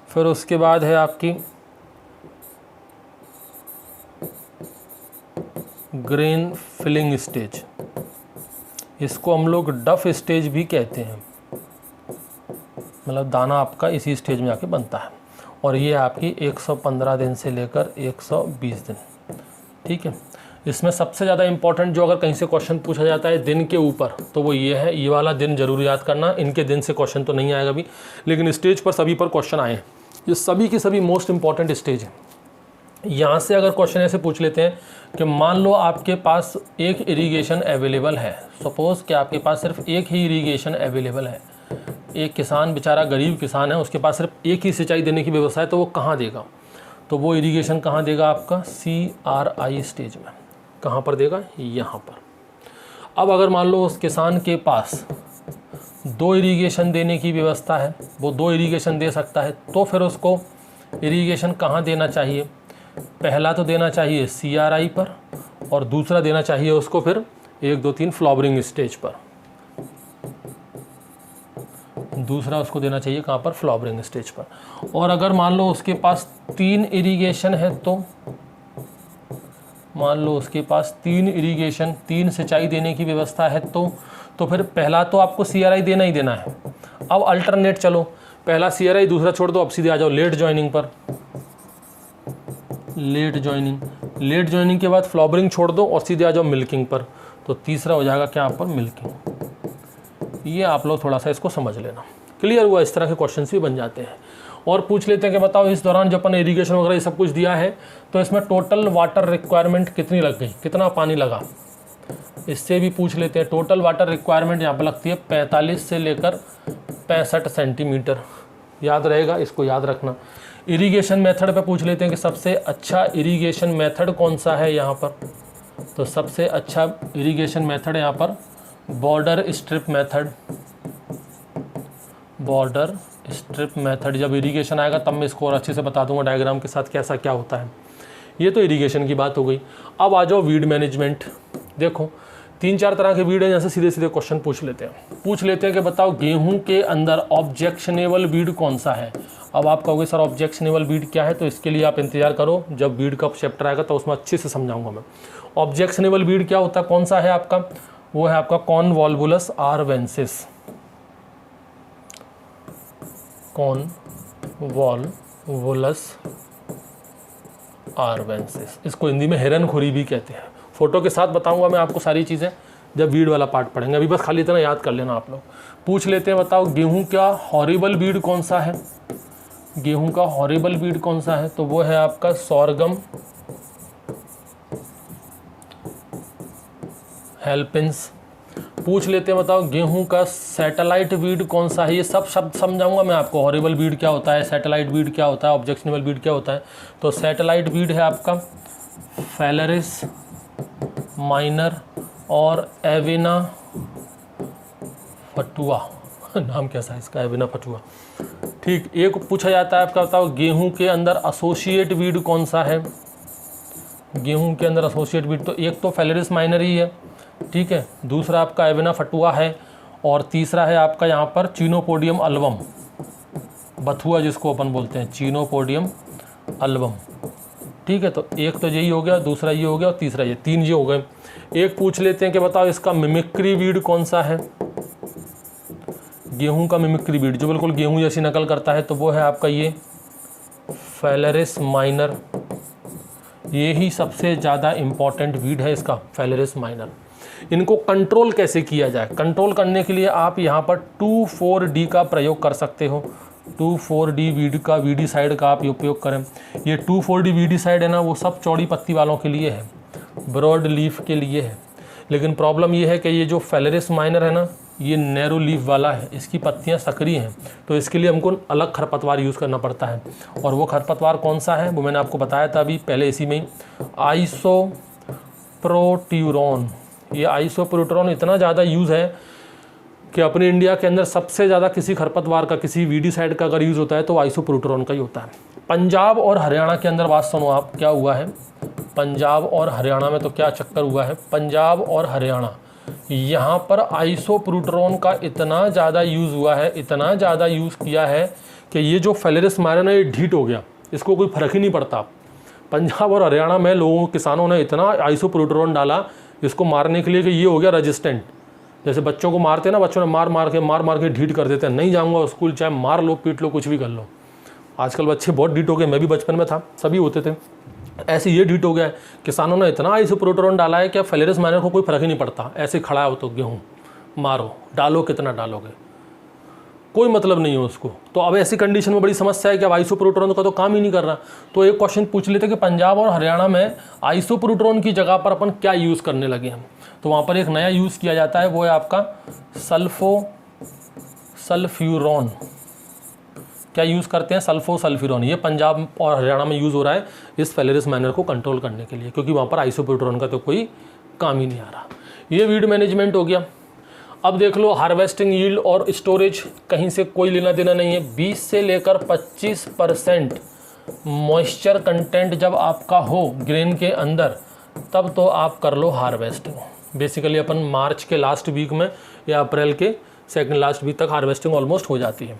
फिर उसके बाद है आपकी ग्रेन फिलिंग स्टेज, इसको हम लोग डफ स्टेज भी कहते हैं, मतलब दाना आपका इसी स्टेज में आके बनता है। और ये आपकी 115 दिन से लेकर 120 दिन। ठीक है। इसमें सबसे ज़्यादा इंपॉर्टेंट जो अगर कहीं से क्वेश्चन पूछा जाता है दिन के ऊपर, तो वो ये है, ये वाला दिन जरूर याद करना। इनके दिन से क्वेश्चन तो नहीं आएगा अभी, लेकिन स्टेज पर सभी पर क्वेश्चन आए हैं। ये सभी की सभी मोस्ट इंपॉर्टेंट स्टेज है। यहाँ से अगर क्वेश्चन ऐसे पूछ लेते हैं कि मान लो आपके पास एक इरीगेशन अवेलेबल है, सपोज़ कि आपके पास सिर्फ एक ही इरीगेशन अवेलेबल है, एक किसान बेचारा गरीब किसान है, उसके पास सिर्फ एक ही सिंचाई देने की व्यवस्था है, तो वो कहाँ देगा? तो वो इरीगेशन कहाँ देगा आपका? CRI स्टेज में। कहाँ पर देगा? यहाँ पर। अब अगर मान लो उस किसान के पास 2 इरीगेशन देने की व्यवस्था है, वो 2 इरीगेशन दे सकता है, तो फिर उसको इरीगेशन कहाँ देना चाहिए? पहला तो देना चाहिए CRI पर, और दूसरा देना चाहिए उसको फिर 1 2 3 फ्लावरिंग स्टेज पर। दूसरा उसको देना चाहिए कहाँ पर? फ्लावरिंग स्टेज पर। और अगर मान लो उसके पास 3 इरीगेशन है, तो मान लो उसके पास 3 इरीगेशन, 3 सिंचाई देने की व्यवस्था है, तो फिर पहला तो आपको CRI देना ही देना है। अब अल्टरनेट चलो, पहला CRI दूसरा छोड़ दो, अब सीधे आ जाओ लेट जॉइनिंग पर। लेट जॉइनिंग के बाद फ्लावरिंग छोड़ दो और सीधे आ जाओ मिल्किंग पर। तो तीसरा हो जाएगा क्या? यहाँ पर मिल्किंग। ये आप लोग थोड़ा सा इसको समझ लेना। क्लियर हुआ? इस तरह के क्वेश्चंस भी बन जाते हैं। और पूछ लेते हैं कि बताओ इस दौरान जब अपन इरीगेशन वगैरह ये सब कुछ दिया है, तो इसमें टोटल वाटर रिक्वायरमेंट कितनी लग गई, कितना पानी लगा? इससे भी पूछ लेते हैं। टोटल वाटर रिक्वायरमेंट यहाँ पर लगती है 45 से लेकर 65 सेंटीमीटर। याद रहेगा, इसको याद रखना। इरीगेशन मेथड पे पूछ लेते हैं कि सबसे अच्छा इरीगेशन मेथड कौन सा है यहाँ पर? तो सबसे अच्छा इरीगेशन मेथड यहाँ पर border strip method. Border strip method. जब इरीगेशन आएगा तब मैं इसको और अच्छे से बता दूंगा डायग्राम के साथ कैसा क्या होता है। ये तो इरीगेशन की बात हो गई। अब आ जाओ वीड मैनेजमेंट। देखो 3-4 तरह के वीड हैं, जैसे सीधे सीधे क्वेश्चन पूछ लेते हैं कि बताओ गेहूं के अंदर ऑब्जेक्शनेबल वीड कौन सा है। अब आप कहोगे सर ऑब्जेक्शनेबल वीड क्या है, तो इसके लिए आप इंतजार करो, जब वीड का चैप्टर आएगा तो उसमें अच्छे से समझाऊंगा मैं। ऑब्जेक्शनेबल वीड क्या होता है, कौन सा है आपका? वो है आपका कॉनवॉल्वुलस आर्वेंसिस। कॉनवॉल्वुलस आर्वेंसिस, इसको हिंदी में हिरनखुरी भी कहते हैं। फोटो के साथ बताऊंगा मैं आपको सारी चीज़ें जब वीड वाला पार्ट पढ़ेंगे, अभी बस खाली इतना याद कर लेना आप लोग। पूछ लेते हैं बताओ गेहूं का हॉरिबल वीड कौन सा है। गेहूं का हॉरिबल वीड कौन सा है, तो वो है आपका सोरगम हेल्पिंस। पूछ लेते हैं बताओ गेहूं का सैटेलाइट वीड कौन सा है। ये सब शब्द समझाऊंगा मैं आपको, हॉरिबल वीड क्या होता है, सैटेलाइट वीड क्या होता है, ऑब्जेक्शनेबल वीड क्या होता है। तो सैटेलाइट वीड है आपका फैलरिस माइनर और एविना फटुआ। नाम कैसा है इसका, एविना फटुआ। ठीक। एक पूछा जाता है आपका, बताओ गेहूं के अंदर एसोसिएट वीड कौन सा है। गेहूं के अंदर एसोसिएट वीड तो एक तो फैलरिस माइनर ही है, ठीक है, दूसरा आपका एविना फटुआ है, और तीसरा है आपका यहाँ पर चीनोपोडियम अल्बम, बथुआ जिसको अपन बोलते हैं, चीनोपोडियम अल्बम। ठीक है, तो एक तो यही हो गया, दूसरा ये हो गया, और तीसरा ये, 3 ये हो गए। एक पूछ लेते हैं कि बताओ इसका मिमिक्री वीड कौन सा है। गेहूं का मिमिक्री वीड जो बिल्कुल गेहूं जैसी नकल करता है, तो वो है आपका ये फैलरिस माइनर। ये ही सबसे ज़्यादा इम्पॉर्टेंट वीड है इसका, फैलरिस माइनर। इनको कंट्रोल कैसे किया जाए, कंट्रोल करने के लिए आप यहाँ पर 2,4-D का प्रयोग कर सकते हो। 2,4-D वीड का, वीडीसाइड का आप उपयोग करें। ये 2,4-D वीडीसाइड है ना, वो सब चौड़ी पत्ती वालों के लिए है, ब्रॉड लीफ के लिए है। लेकिन प्रॉब्लम ये है कि ये जो फैलरिस माइनर है ना, ये नैरो लीफ वाला है, इसकी पत्तियां सक्रिय हैं, तो इसके लिए हमको अलग खरपतवार यूज़ करना पड़ता है। और वो खरपतवार कौन सा है, वो मैंने आपको बताया था अभी पहले इसी में ही, आइसोप्रोट्यूरॉन। ये आइसोप्रोट्यूरॉन इतना ज़्यादा यूज़ है कि अपने इंडिया के अंदर सबसे ज़्यादा किसी खरपतवार का, किसी वीडीसाइड का अगर यूज़ होता है तो आइसोप्रोट्यूरॉन का ही होता है। पंजाब और हरियाणा के अंदर बात सुनो आप, क्या हुआ है पंजाब और हरियाणा में, तो क्या चक्कर हुआ है पंजाब और हरियाणा, यहाँ पर आइसोप्रोट्यूरॉन का इतना ज़्यादा यूज़ हुआ है, इतना ज़्यादा यूज़ किया है कि ये जो फैलरिस माइनर है ये ढीट हो गया, इसको कोई फर्क ही नहीं पड़ता। पंजाब और हरियाणा में लोगों किसानों ने इतना आइसोप्रोट्यूरॉन डाला इसको मारने के लिए कि ये हो गया रेजिस्टेंट। जैसे बच्चों को मारते हैं ना, बच्चों ने मार मार के ढीट कर देते हैं, नहीं जाऊँगा स्कूल, चाहे मार लो पीट लो कुछ भी कर लो। आजकल बच्चे बहुत ढीट हो गए, मैं भी बचपन में था, सभी होते थे, ऐसे ये ढीट हो गया है, किसानों ने इतना आइसोप्रोटोन डाला है कि अब फेलेरिस माइनर को कोई फर्क ही नहीं पड़ता, ऐसे खड़ा हो तो गेहूँ मारो, डालो कितना डालोगे, कोई मतलब नहीं है उसको। तो अब ऐसी कंडीशन में बड़ी समस्या है कि अब आइसोप्रोटोन का तो काम ही नहीं कर रहा। तो एक क्वेश्चन पूछ लेते कि पंजाब और हरियाणा में आइसोप्रोटोन की जगह पर अपन क्या यूज़ करने लगे हैं। तो वहाँ पर एक नया यूज़ किया जाता है, वो है आपका सल्फ्यूरॉन। क्या यूज़ करते हैं? सल्फोसल्फ्यूरॉन। ये पंजाब और हरियाणा में यूज़ हो रहा है इस फेलेरिस माइनर को कंट्रोल करने के लिए, क्योंकि वहाँ पर आइसोप्रोटोन का तो कोई काम ही नहीं आ रहा। ये वीड मैनेजमेंट हो गया। अब देख लो हार्वेस्टिंग यील्ड और स्टोरेज, कहीं से कोई लेना देना नहीं है। 20 से लेकर 25% मॉइस्चर कंटेंट जब आपका हो ग्रेन के अंदर, तब तो आप कर लो हार्वेस्टिंग। बेसिकली अपन मार्च के लास्ट वीक में या अप्रैल के सेकंड लास्ट वीक तक हार्वेस्टिंग ऑलमोस्ट हो जाती है,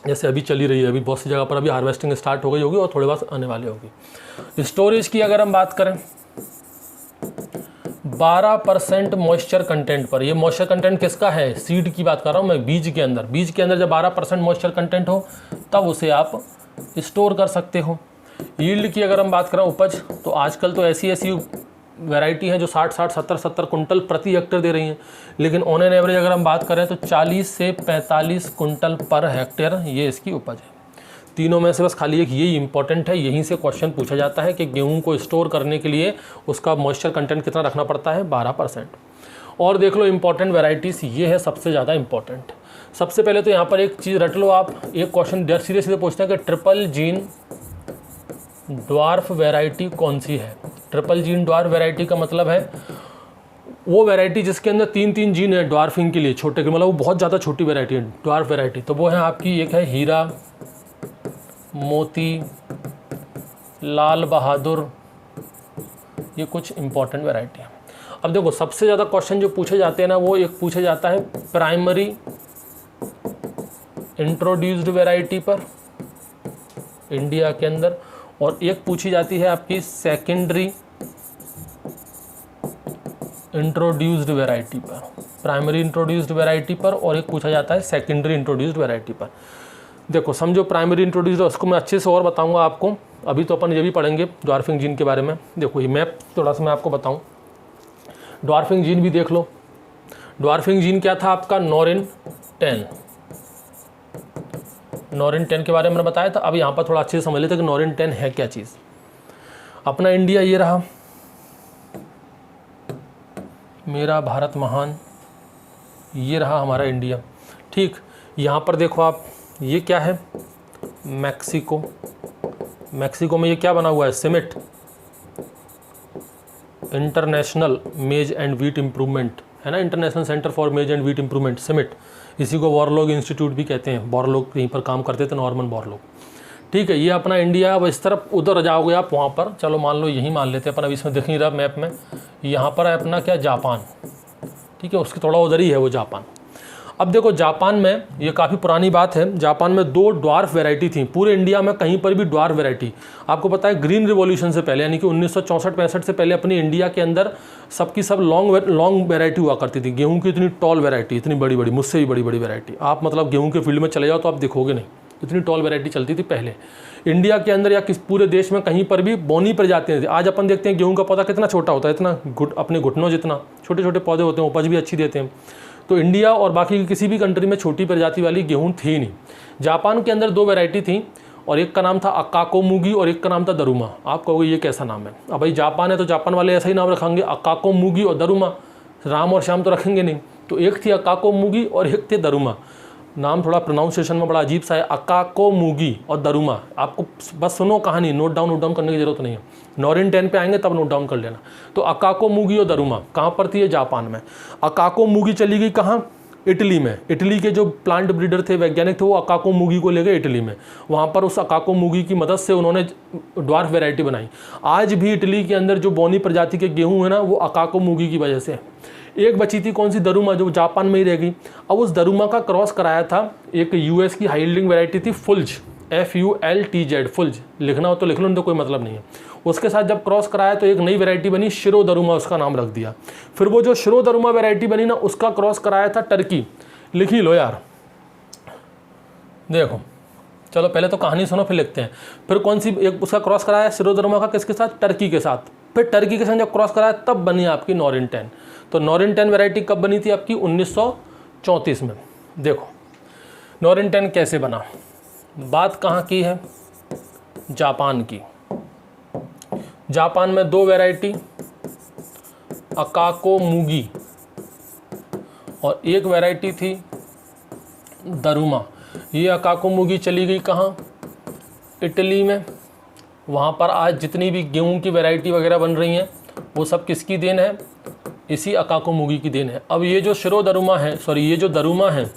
जैसे अभी चली रही है। अभी बहुत सी जगह पर अभी हार्वेस्टिंग स्टार्ट हो गई होगी और थोड़े बाद आने वाली होगी। स्टोरेज की अगर हम बात करें, 12% मॉइस्चर कंटेंट पर, ये मॉइस्चर कंटेंट किसका है? सीड की बात कर रहा हूँ मैं। बीज के अंदर जब 12% मॉइस्चर कंटेंट हो तब उसे आप स्टोर कर सकते हो। यील्ड की अगर हम बात करें, उपज, तो आजकल तो ऐसी वैरायटी है जो 60 70 कुंटल प्रति हेक्टेयर दे रही हैं, लेकिन ऑन एन एवरेज अगर हम बात करें तो 40 से 45 कुंटल पर हेक्टेयर ये इसकी उपज है। तीनों में से बस खाली एक यही इंपॉर्टेंट है, यहीं से क्वेश्चन पूछा जाता है कि गेहूं को स्टोर करने के लिए उसका मॉइस्चर कंटेंट कितना रखना पड़ता है? 12%। और देख लो इंपॉर्टेंट वैरायटीज़, ये है सबसे ज़्यादा इंपॉर्टेंट। सबसे पहले तो यहाँ पर एक चीज़ रट लो आप, एक क्वेश्चन सीधे पूछते हैं कि ट्रिपल जीन ड्वार्फ वैरायटी कौन सी है? ट्रिपल जीन ड्वार्फ वैरायटी का मतलब है वो वैरायटी जिसके अंदर 3 जीन है ड्वार्फिंग के लिए, छोटे के, मतलब वो बहुत ज़्यादा छोटी वैरायटी है ड्वार्फ वैरायटी। तो वो है आपकी, एक है हीरा, मोती, लाल बहादुर, ये कुछ इंपॉर्टेंट वैरायटी है। अब देखो सबसे ज़्यादा क्वेश्चन जो पूछे जाते हैं ना, वो एक पूछा जाता है प्राइमरी इंट्रोड्यूस्ड वैरायटी पर इंडिया के अंदर, और एक पूछी जाती है आपकी सेकेंडरी इंट्रोड्यूस्ड वैरायटी पर, प्राइमरी इंट्रोड्यूस्ड वैरायटी पर, और एक पूछा जाता है सेकेंडरी इंट्रोड्यूस्ड वैरायटी पर। देखो समझो प्राइमरी इंट्रोड्यूस्ड, उसको मैं अच्छे से और बताऊंगा आपको, अभी तो अपन ये भी पढ़ेंगे ड्वार्फिंग जीन के बारे में। देखो ये मैप थोड़ा सा मैं आपको बताऊं, ड्वार्फिंग जीन भी देख लो। ड्वार्फिंग जीन क्या था आपका? नॉरिन 10। नॉरिन 10 के बारे में मैंने बताया था। अब यहाँ पर थोड़ा अच्छे से समझ लेते कि नॉरिन 10 है क्या चीज़। अपना इंडिया ये रहा, मेरा भारत महान, ये रहा हमारा इंडिया, ठीक। यहाँ पर देखो आप, ये क्या है? मैक्सिको। मैक्सिको में ये क्या बना हुआ है? सिमिट, इंटरनेशनल मेज एंड व्हीट इम्प्रूवमेंट, है ना, इंटरनेशनल सेंटर फॉर मेज एंड व्हीट इम्प्रूवमेंट, सिमिट। इसी को बोरलॉग इंस्टीट्यूट भी कहते हैं, बोरलॉग कहीं पर काम करते थे, नॉर्मन बोरलॉग, ठीक है। ये अपना इंडिया। अब इस तरफ उधर जाओगे आप, वहाँ पर चलो मान लो यही मान लेते हैं अपन, अब इसमें देख नहीं रहा मैप में, यहाँ पर है अपना क्या? जापान, ठीक है, उसके थोड़ा उधर ही है वो जापान। अब देखो जापान में, ये काफ़ी पुरानी बात है, जापान में 2 ड्वार्फ वैरायटी थी। पूरे इंडिया में कहीं पर भी ड्वार्फ वैरायटी, आपको पता है ग्रीन रिवॉल्यूशन से पहले, यानी कि 1964-65 से पहले अपनी इंडिया के अंदर सबकी सब लॉन्ग वैरायटी हुआ करती थी। गेहूं की इतनी टॉल वैरायटी, इतनी बड़ी बड़ी, मुझसे भी बड़ी बड़ी वैरायटी, आप मतलब गेहूं के फील्ड में चले जाओ तो आप दिखोगे नहीं, इतनी टॉल वैरायटी चलती थी पहले इंडिया के अंदर, या किस पूरे देश में कहीं पर भी बोनी प्रजातियां थी। आज अपन देखते हैं गेहूं का पौधा कितना छोटा होता है, इतना अपने घुटनों जितना छोटे छोटे पौधे होते हैं, उपज भी अच्छी देते हैं। तो इंडिया और बाकी किसी भी कंट्री में छोटी प्रजाति वाली गेहूं थी नहीं। जापान के अंदर 2 वैरायटी थी, और एक का नाम था अकाकोमुगी और एक का नाम था दरुमा। आप कहोगे ये कैसा नाम है? अब भाई जापान है तो जापान वाले ऐसा ही नाम रखेंगे, अकाकोमुगी और दरुमा, राम और श्याम तो रखेंगे नहीं। तो एक थी अकाकोमुगी और एक थे दरुमा। नाम थोड़ा प्रोनाउंसिएशन में बड़ा अजीब सा है, अकाकोमुगी और दरुमा। आपको बस सुनो कहानी, नोट डाउन करने की जरूरत नहीं है। नॉरिन 10 पे आएंगे तब नोट डाउन कर लेना। तो अकाकोमुगी और दरुमा कहाँ पर थी? जापान में। अकाकोमुगी चली गई कहाँ? इटली में। इटली के जो प्लांट ब्रीडर थे, वैज्ञानिक थे, वो अकाकोमुगी को ले गए इटली में। वहाँ पर उस अकाकोमुगी की मदद से उन्होंने ड्वार्फ वैरायटी बनाई। आज भी इटली के अंदर जो बोनी प्रजाति के गेहूँ है ना, वो अकाकोमुगी की वजह से। एक बची थी कौन सी? दरुमा, जो जापान में ही रह गई। अब उस दरुमा का क्रॉस कराया था एक यूएस की हाई यील्डिंग वैरायटी थी, फुल्ज, FULTZ, फुल्ज। लिखना हो तो लिख लो, नहीं तो कोई मतलब नहीं है। उसके साथ जब क्रॉस कराया तो एक नई वैरायटी बनी, शिरो दरुमा, उसका नाम रख दिया। फिर वो जो शिरो दरुमा वैरायटी बनी ना, उसका क्रॉस कराया था टर्की। लिख ही लो यार, देखो चलो पहले तो कहानी सुनो फिर लिखते हैं। फिर कौन सी एक उसका क्रॉस कराया सिरोधर्मा का, किसके साथ, टर्की के साथ। फिर टर्की के साथ जब क्रॉस कराया तब बनी आपकी नॉरिन 10। तो नॉरिन 10 वैरायटी कब बनी थी आपकी, 1934 में। देखो नॉरिन 10 कैसे बना, बात कहाँ की है, जापान की। जापान में 2 वैरायटी, अकाको मुगी और एक वैरायटी थी दरुमा। ये अकाको मुगी चली गई कहाँ, इटली में। वहाँ पर आज जितनी भी गेहूं की वैरायटी वगैरह बन रही हैं वो सब किसकी देन है, इसी अकाको मुगी की देन है। अब ये जो शिरो दरुमा है, सॉरी ये जो दरुमा है,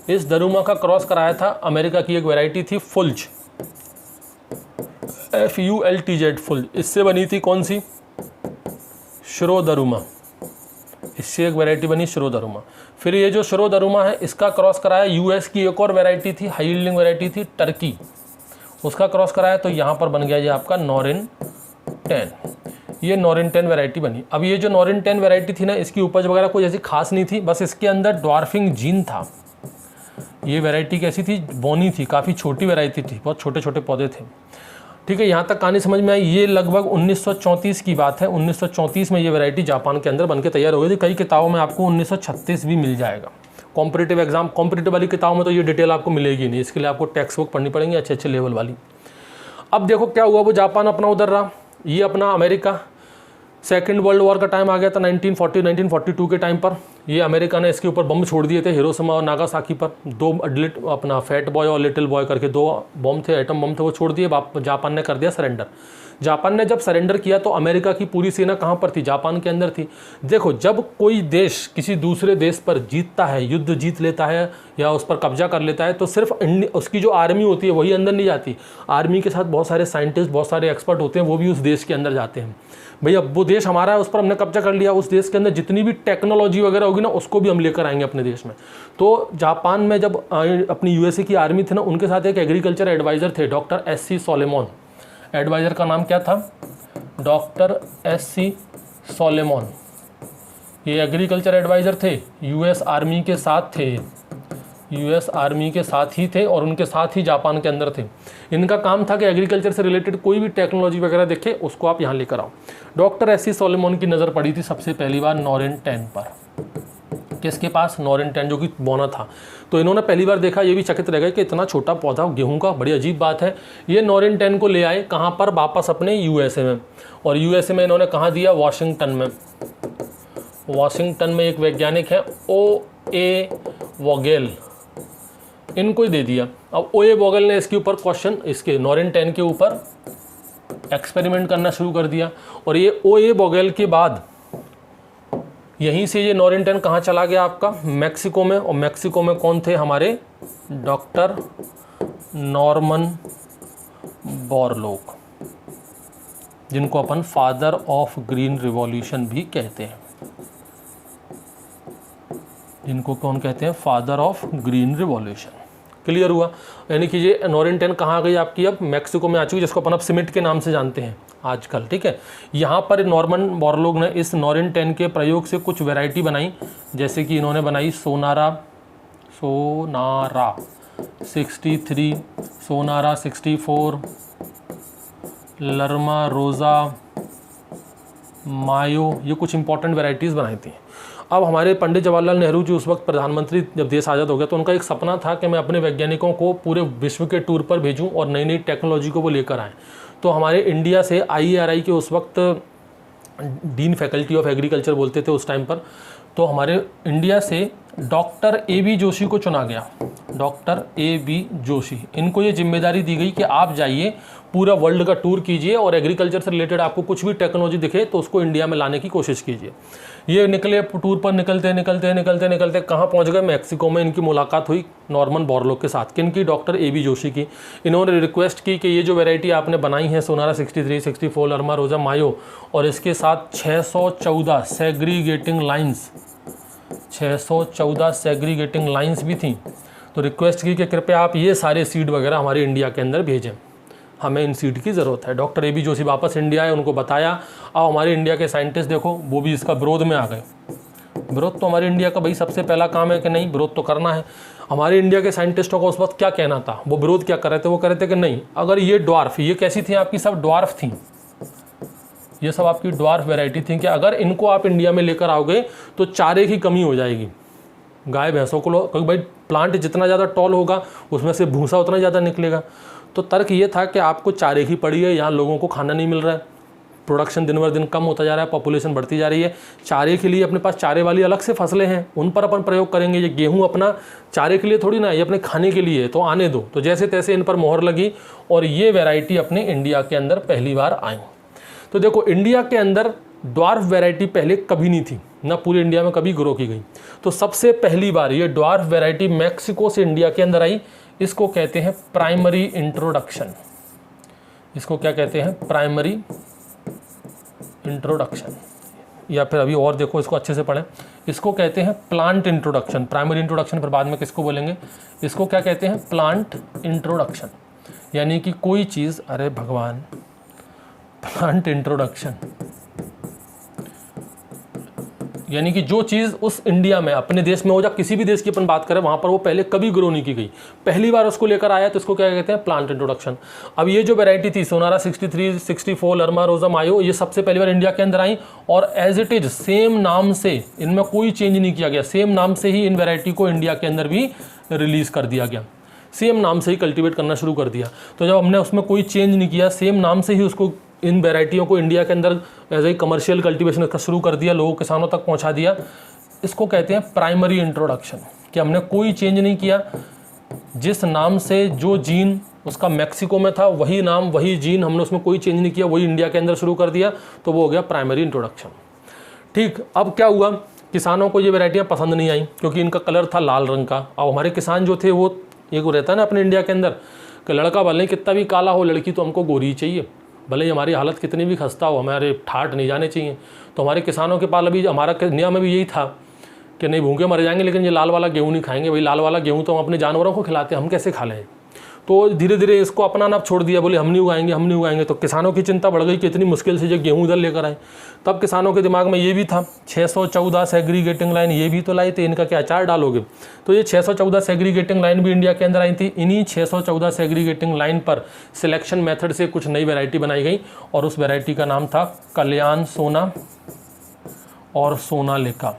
इस दरुमा का क्रॉस कराया था अमेरिका की एक वैरायटी थी फुल्ज, FULTZ फुल्ज। इससे बनी थी कौन सी, शिरो दरुमा। इससे एक वैरायटी बनी शिरो दरुमा। फिर ये जो शिरो दरुमा है इसका क्रॉस कराया US की एक और वैरायटी थी, हाई यील्डिंग वैरायटी थी टर्की, उसका क्रॉस कराया तो यहाँ पर बन गया ये आपका नॉरिन 10। ये नॉरिन 10 वैरायटी बनी। अब ये जो नॉरिन 10 वैरायटी थी ना, इसकी उपज वगैरह कोई ऐसी खास नहीं थी, बस इसके अंदर ड्वार्फिंग जीन था। ये वैरायटी कैसी थी, बोनी थी, काफ़ी छोटी वैरायटी थी, बहुत छोटे छोटे पौधे थे। ठीक है, यहाँ तक कहानी समझ में आई। ये लगभग 1934 की बात है। 1934 में ये वैरायटी जापान के अंदर बनके तैयार हो गई थी। कई किताबों में आपको 1936 भी मिल जाएगा। कॉम्पिटिटिव एग्जाम, कॉम्पिटिटिव वाली किताबों में तो ये डिटेल आपको मिलेगी नहीं, इसके लिए आपको टेक्स्ट बुक पढ़नी पड़ेंगी अच्छे अच्छे लेवल वाली। अब देखो क्या हुआ, वो जापान अपना उधर रहा, ये अपना अमेरिका। सेकेंड वर्ल्ड वॉर का टाइम आ गया था 1942 के टाइम पर। ये अमेरिका ने इसके ऊपर बम छोड़ दिए थे हिरोशिमा और नागासाकी पर। 2 अपना फैट बॉय और लिटिल बॉय करके 2 बम थे, एटम बम थे, वो छोड़ दिए। जापान ने कर दिया सरेंडर। जापान ने जब सरेंडर किया तो अमेरिका की पूरी सेना कहाँ पर थी, जापान के अंदर थी। देखो जब कोई देश किसी दूसरे देश पर जीतता है, युद्ध जीत लेता है या उस पर कब्जा कर लेता है, तो सिर्फ उसकी जो आर्मी होती है वही अंदर नहीं जाती। आर्मी के साथ बहुत सारे साइंटिस्ट, बहुत सारे एक्सपर्ट होते हैं, वो भी उस देश के अंदर जाते हैं। भैया वो देश हमारा है, उस पर हमने कब्जा कर लिया, उस देश के अंदर जितनी भी टेक्नोलॉजी वगैरह होगी ना उसको भी हम लेकर आएंगे अपने देश में। तो जापान में जब अपनी USA की आर्मी थी ना, उनके साथ एक एग्रीकल्चर एडवाइज़र थे, डॉक्टर SC सोलेमन। एडवाइज़र का नाम क्या था, डॉक्टर SC सोलेमन। ये एग्रीकल्चर एडवाइज़र थे, US आर्मी के साथ थे, US आर्मी के साथ ही थे और उनके साथ ही जापान के अंदर थे। इनका काम था कि एग्रीकल्चर से रिलेटेड कोई भी टेक्नोलॉजी वगैरह देखे उसको आप यहाँ लेकर आओ। डॉक्टर SC सोलेमन की नज़र पड़ी थी सबसे पहली बार नॉरिन 10 पर। किसके पास, नॉरिन 10 जो कि बोना था। तो इन्होंने पहली बार देखा, ये भी चकित रह गए कि इतना छोटा पौधा गेहूं का, बड़ी अजीब बात है। ये नॉरिन 10 को ले आए कहाँ पर, वापस अपने USA में। और USA में इन्होंने कहाँ दिया, वाशिंगटन में। वाशिंगटन में एक वैज्ञानिक है OA वोगेल, इनको ही दे दिया। अब OA वोगेल ने इसके ऊपर क्वेश्चन, इसके नॉरिन 10 के ऊपर एक्सपेरिमेंट करना शुरू कर दिया। और ये OA वोगेल के बाद यहीं से ये नॉरिन 10 कहाँ चला गया आपका, मैक्सिको में। और मैक्सिको में कौन थे, हमारे डॉक्टर नॉर्मन बोरलॉग, जिनको अपन फादर ऑफ ग्रीन रिवॉल्यूशन भी कहते हैं। जिनको कौन कहते हैं, father of green revolution. Clear हुआ। यानी कि ये नॉरिन 10 कहाँ आ गई आपकी, अब मैक्सिको में आ चुकी, जिसको अपन अब सिमिट के नाम से जानते हैं आजकल। ठीक है, यहाँ पर नॉर्मन बोरलॉग ने इस नॉरिन 10 के प्रयोग से कुछ वैरायटी बनाई, जैसे कि इन्होंने बनाई सोनारा 63, सोनारा 64, लर्मा रोज़ा, मायो, ये कुछ इंपॉर्टेंट वैरायटीज़ बनाई थी। अब हमारे पंडित जवाहरलाल नेहरू जी उस वक्त प्रधानमंत्री, जब देश आज़ाद हो गया तो उनका एक सपना था कि मैं अपने वैज्ञानिकों को पूरे विश्व के टूर पर भेजूं और नई नई टेक्नोलॉजी को वो लेकर आएँ। तो हमारे इंडिया से IARI के उस वक्त डीन फैकल्टी ऑफ एग्रीकल्चर बोलते थे उस टाइम पर, तो हमारे इंडिया से डॉक्टर AB जोशी को चुना गया। डॉक्टर AB जोशी, इनको ये जिम्मेदारी दी गई कि आप जाइए, पूरा वर्ल्ड का टूर कीजिए और एग्रीकल्चर से रिलेटेड आपको कुछ भी टेक्नोलॉजी दिखे तो उसको इंडिया में लाने की कोशिश कीजिए। ये निकले टूर पर, निकलते कहाँ पहुँच गए, मैक्सिको में। इनकी मुलाकात हुई नॉर्मन बोरलॉग के साथ। किनकी, डॉक्टर AB जोशी की। इन्होंने रिक्वेस्ट की कि ये जो वैरायटी आपने बनाई है सोनारा 63, 64, लर्मा रोज़ा, मायो, और इसके साथ 614 सेग्रीगेटिंग लाइन्स, 614 सेग्रीगेटिंग लाइन्स भी थी। तो रिक्वेस्ट की कि कृपया आप ये सारे सीड वगैरह हमारे इंडिया के अंदर भेजें, हमें इन सीड की ज़रूरत है। डॉक्टर AB जोशी वापस इंडिया आए, उनको बताया। अब हमारे इंडिया के साइंटिस्ट देखो वो भी इसका विरोध में आ गए। विरोध तो हमारे इंडिया का भाई सबसे पहला काम है कि नहीं, विरोध तो करना है। हमारे इंडिया के साइंटिस्टों का उस वक्त क्या कहना था, वो विरोध क्या कर रहे थे, वो कह रहे थे कि नहीं, अगर ये ड्वार्फ, ये कैसी थी आपकी, सब ड्वार्फ थी, ये सब आपकी ड्वार्फ वैरायटी थी, कि अगर इनको आप इंडिया में लेकर आओगे तो चारे की कमी हो जाएगी, गाय भैंसों को, क्योंकि भाई प्लांट जितना ज़्यादा टॉल होगा उसमें से भूसा उतना ज़्यादा निकलेगा। तो तर्क ये था कि आपको चारे की पड़ी है, यहाँ लोगों को खाना नहीं मिल रहा है, प्रोडक्शन दिन बर दिन कम होता जा रहा है, पॉपुलेशन बढ़ती जा रही है, चारे के लिए अपने पास चारे वाली अलग से फसलें हैं, उन पर अपन प्रयोग करेंगे, ये गेहूं अपना चारे के लिए थोड़ी ना, ये अपने खाने के लिए है, तो आने दो। तो जैसे तैसे इन पर मोहर लगी और ये वैरायटी अपने इंडिया के अंदर पहली बार आई। तो देखो इंडिया के अंदर ड्वार्फ वैरायटी पहले कभी नहीं थी, ना पूरे इंडिया में कभी ग्रो की गई। तो सबसे पहली बार ये ड्वार्फ वैरायटी मैक्सिको से इंडिया के अंदर आई, इसको कहते हैं प्राइमरी इंट्रोडक्शन। इसको क्या कहते हैं, प्राइमरी इंट्रोडक्शन, या फिर अभी और देखो इसको अच्छे से पढ़ें, इसको कहते हैं प्लांट इंट्रोडक्शन। प्राइमरी इंट्रोडक्शन फिर बाद में किसको बोलेंगे, इसको क्या कहते हैं, प्लांट इंट्रोडक्शन। यानी कि कोई चीज़, अरे भगवान, प्लांट इंट्रोडक्शन यानी कि जो चीज़ उस इंडिया में, अपने देश में हो या किसी भी देश की अपन बात करें, वहाँ पर वो पहले कभी ग्रो नहीं की गई, पहली बार उसको लेकर आया, तो इसको क्या कहते हैं, प्लांट इंट्रोडक्शन। अब ये जो वैरायटी थी सोनारा 63, 64, लर्मा रोजा मायो, ये सबसे पहली बार इंडिया के अंदर आई, और एज इट इज सेम नाम से, इनमें कोई चेंज नहीं किया गया, सेम नाम से ही इन वैरायटी को इंडिया के अंदर भी रिलीज कर दिया गया, सेम नाम से ही कल्टिवेट करना शुरू कर दिया। तो जब हमने उसमें कोई चेंज नहीं किया, सेम नाम से ही उसको, इन वैरायटियों को इंडिया के अंदर एज ए कमर्शियल कल्टीवेशन का शुरू कर दिया, लोगों किसानों तक पहुंचा दिया, इसको कहते हैं प्राइमरी इंट्रोडक्शन। कि हमने कोई चेंज नहीं किया, जिस नाम से जो जीन उसका मैक्सिको में था, वही नाम वही जीन, हमने उसमें कोई चेंज नहीं किया, वही इंडिया के अंदर शुरू कर दिया, तो वो हो गया प्राइमरी इंट्रोडक्शन। ठीक, अब क्या हुआ, किसानों को ये वैरायटियाँ पसंद नहीं आई, क्योंकि इनका कलर था लाल रंग का। अब हमारे किसान जो थे, वो एक रहता है ना अपने इंडिया के अंदर कि लड़का भले कितना भी काला हो, लड़की तो हमको गोरी चाहिए, भले ही हमारी हालत कितनी भी खस्ता हो, हमारे ठाट नहीं जाने चाहिए। तो हमारे किसानों के पास अभी हमारा नियम में भी यही था कि नहीं, भूखे मर जाएंगे लेकिन ये लाल वाला गेहूँ नहीं खाएंगे, भाई लाल वाला गेहूँ तो हम अपने जानवरों को खिलाते हैं, हम कैसे खा लें। तो धीरे धीरे इसको अपनाना छोड़ दिया, बोले हम नहीं उगाएंगे, हम नहीं उगाएंगे। तो किसानों की चिंता बढ़ गई कि इतनी मुश्किल से ये गेहूँ इधर लेकर आए। तब किसानों के दिमाग में ये भी था, 614 सेग्रीगेटिंग लाइन ये भी तो लाई थी, इनका क्या अचार डालोगे। तो ये 614 सेग्रीगेटिंग लाइन भी इंडिया के अंदर आई थी। इन्हीं 614 सेग्रीगेटिंग लाइन पर सिलेक्शन मेथड से कुछ नई वैरायटी बनाई गई, और उस वैरायटी का नाम था कल्याण सोना और सोनालिका।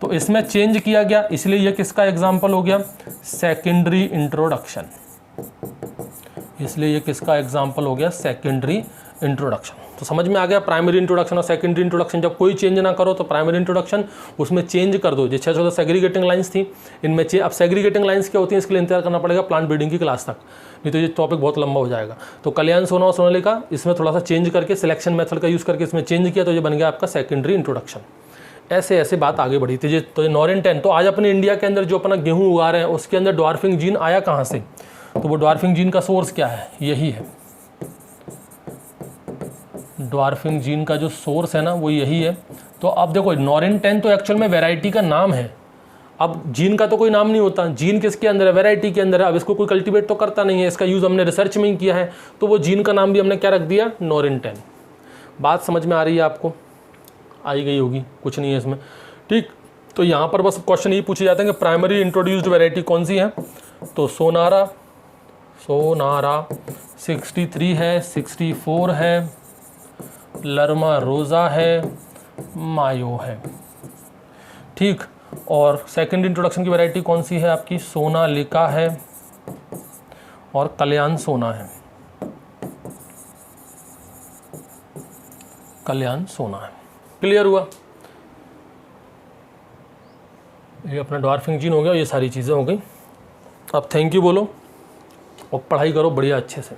तो इसमें चेंज किया गया, इसलिए ये किसका एग्जाम्पल हो गया, सेकेंडरी इंट्रोडक्शन। इसलिए ये किसका एग्जाम्पल हो गया, सेकेंडरी इंट्रोडक्शन। तो समझ में आ गया, प्राइमरी इंट्रोडक्शन और सेकेंडरी इंट्रोडक्शन, जब कोई चेंज ना करो तो प्राइमरी इंट्रोडक्शन, उसमें चेंज कर दो। जो 614 सेग्रीगेटिंग लाइंस थी, इनमें अब सेग्रीगेटिंग लाइंस क्या होती हैं, इसके लिए इंतजार करना पड़ेगा प्लांट ब्रीडिंग की क्लास तक, नहीं तो ये टॉपिक बहुत लंबा हो जाएगा। तो कल्याण सोना और सोनालिका, इसमें थोड़ा सा चेंज करके, सिलेक्शन मेथड का यूज़ करके इसमें चेंज किया, तो ये बन गया आपका सेकेंडरी इंट्रोडक्शन। ऐसे ऐसे बात आगे बढ़ी थी। तो ये नॉरेन 10, तो आज अपने इंडिया के अंदर जो अपना गेहूँ उगा रहे हैं, उसके अंदर ड्वार्फिंग जीन आया कहाँ से, तो वो ड्वार्फिंग जीन का सोर्स क्या है, यही है। ड्वार्फिंग जीन का जो सोर्स है ना, वो यही है। तो अब देखो, नॉरेन 10 तो एक्चुअल में वैरायटी का नाम है। अब जीन का तो कोई नाम नहीं होता, जीन किसके अंदर है, वैरायटी के अंदर है। अब इसको कोई कल्टीवेट तो करता नहीं है, इसका यूज़ हमने रिसर्च में ही किया है, तो वो जीन का नाम भी हमने क्या रख दिया, नॉरेन 10। बात समझ में आ रही है आपको, आई गई होगी, कुछ नहीं है इसमें। ठीक, तो यहाँ पर बस क्वेश्चन यही पूछे जाते हैं कि प्राइमरी इंट्रोड्यूस्ड वैरायटी कौन सी है, तो सोनारा 63 है, 64 है, लर्मा रोज़ा है, मायो है। ठीक, और सेकंड इंट्रोडक्शन की वैरायटी कौन सी है आपकी, सोनालिका है और कल्याण सोना है, कल्याण सोना है। क्लियर हुआ, ये अपना ड्वार्फिंग जीन हो गया, ये सारी चीज़ें हो गई। अब थैंक यू बोलो और पढ़ाई करो बढ़िया अच्छे से।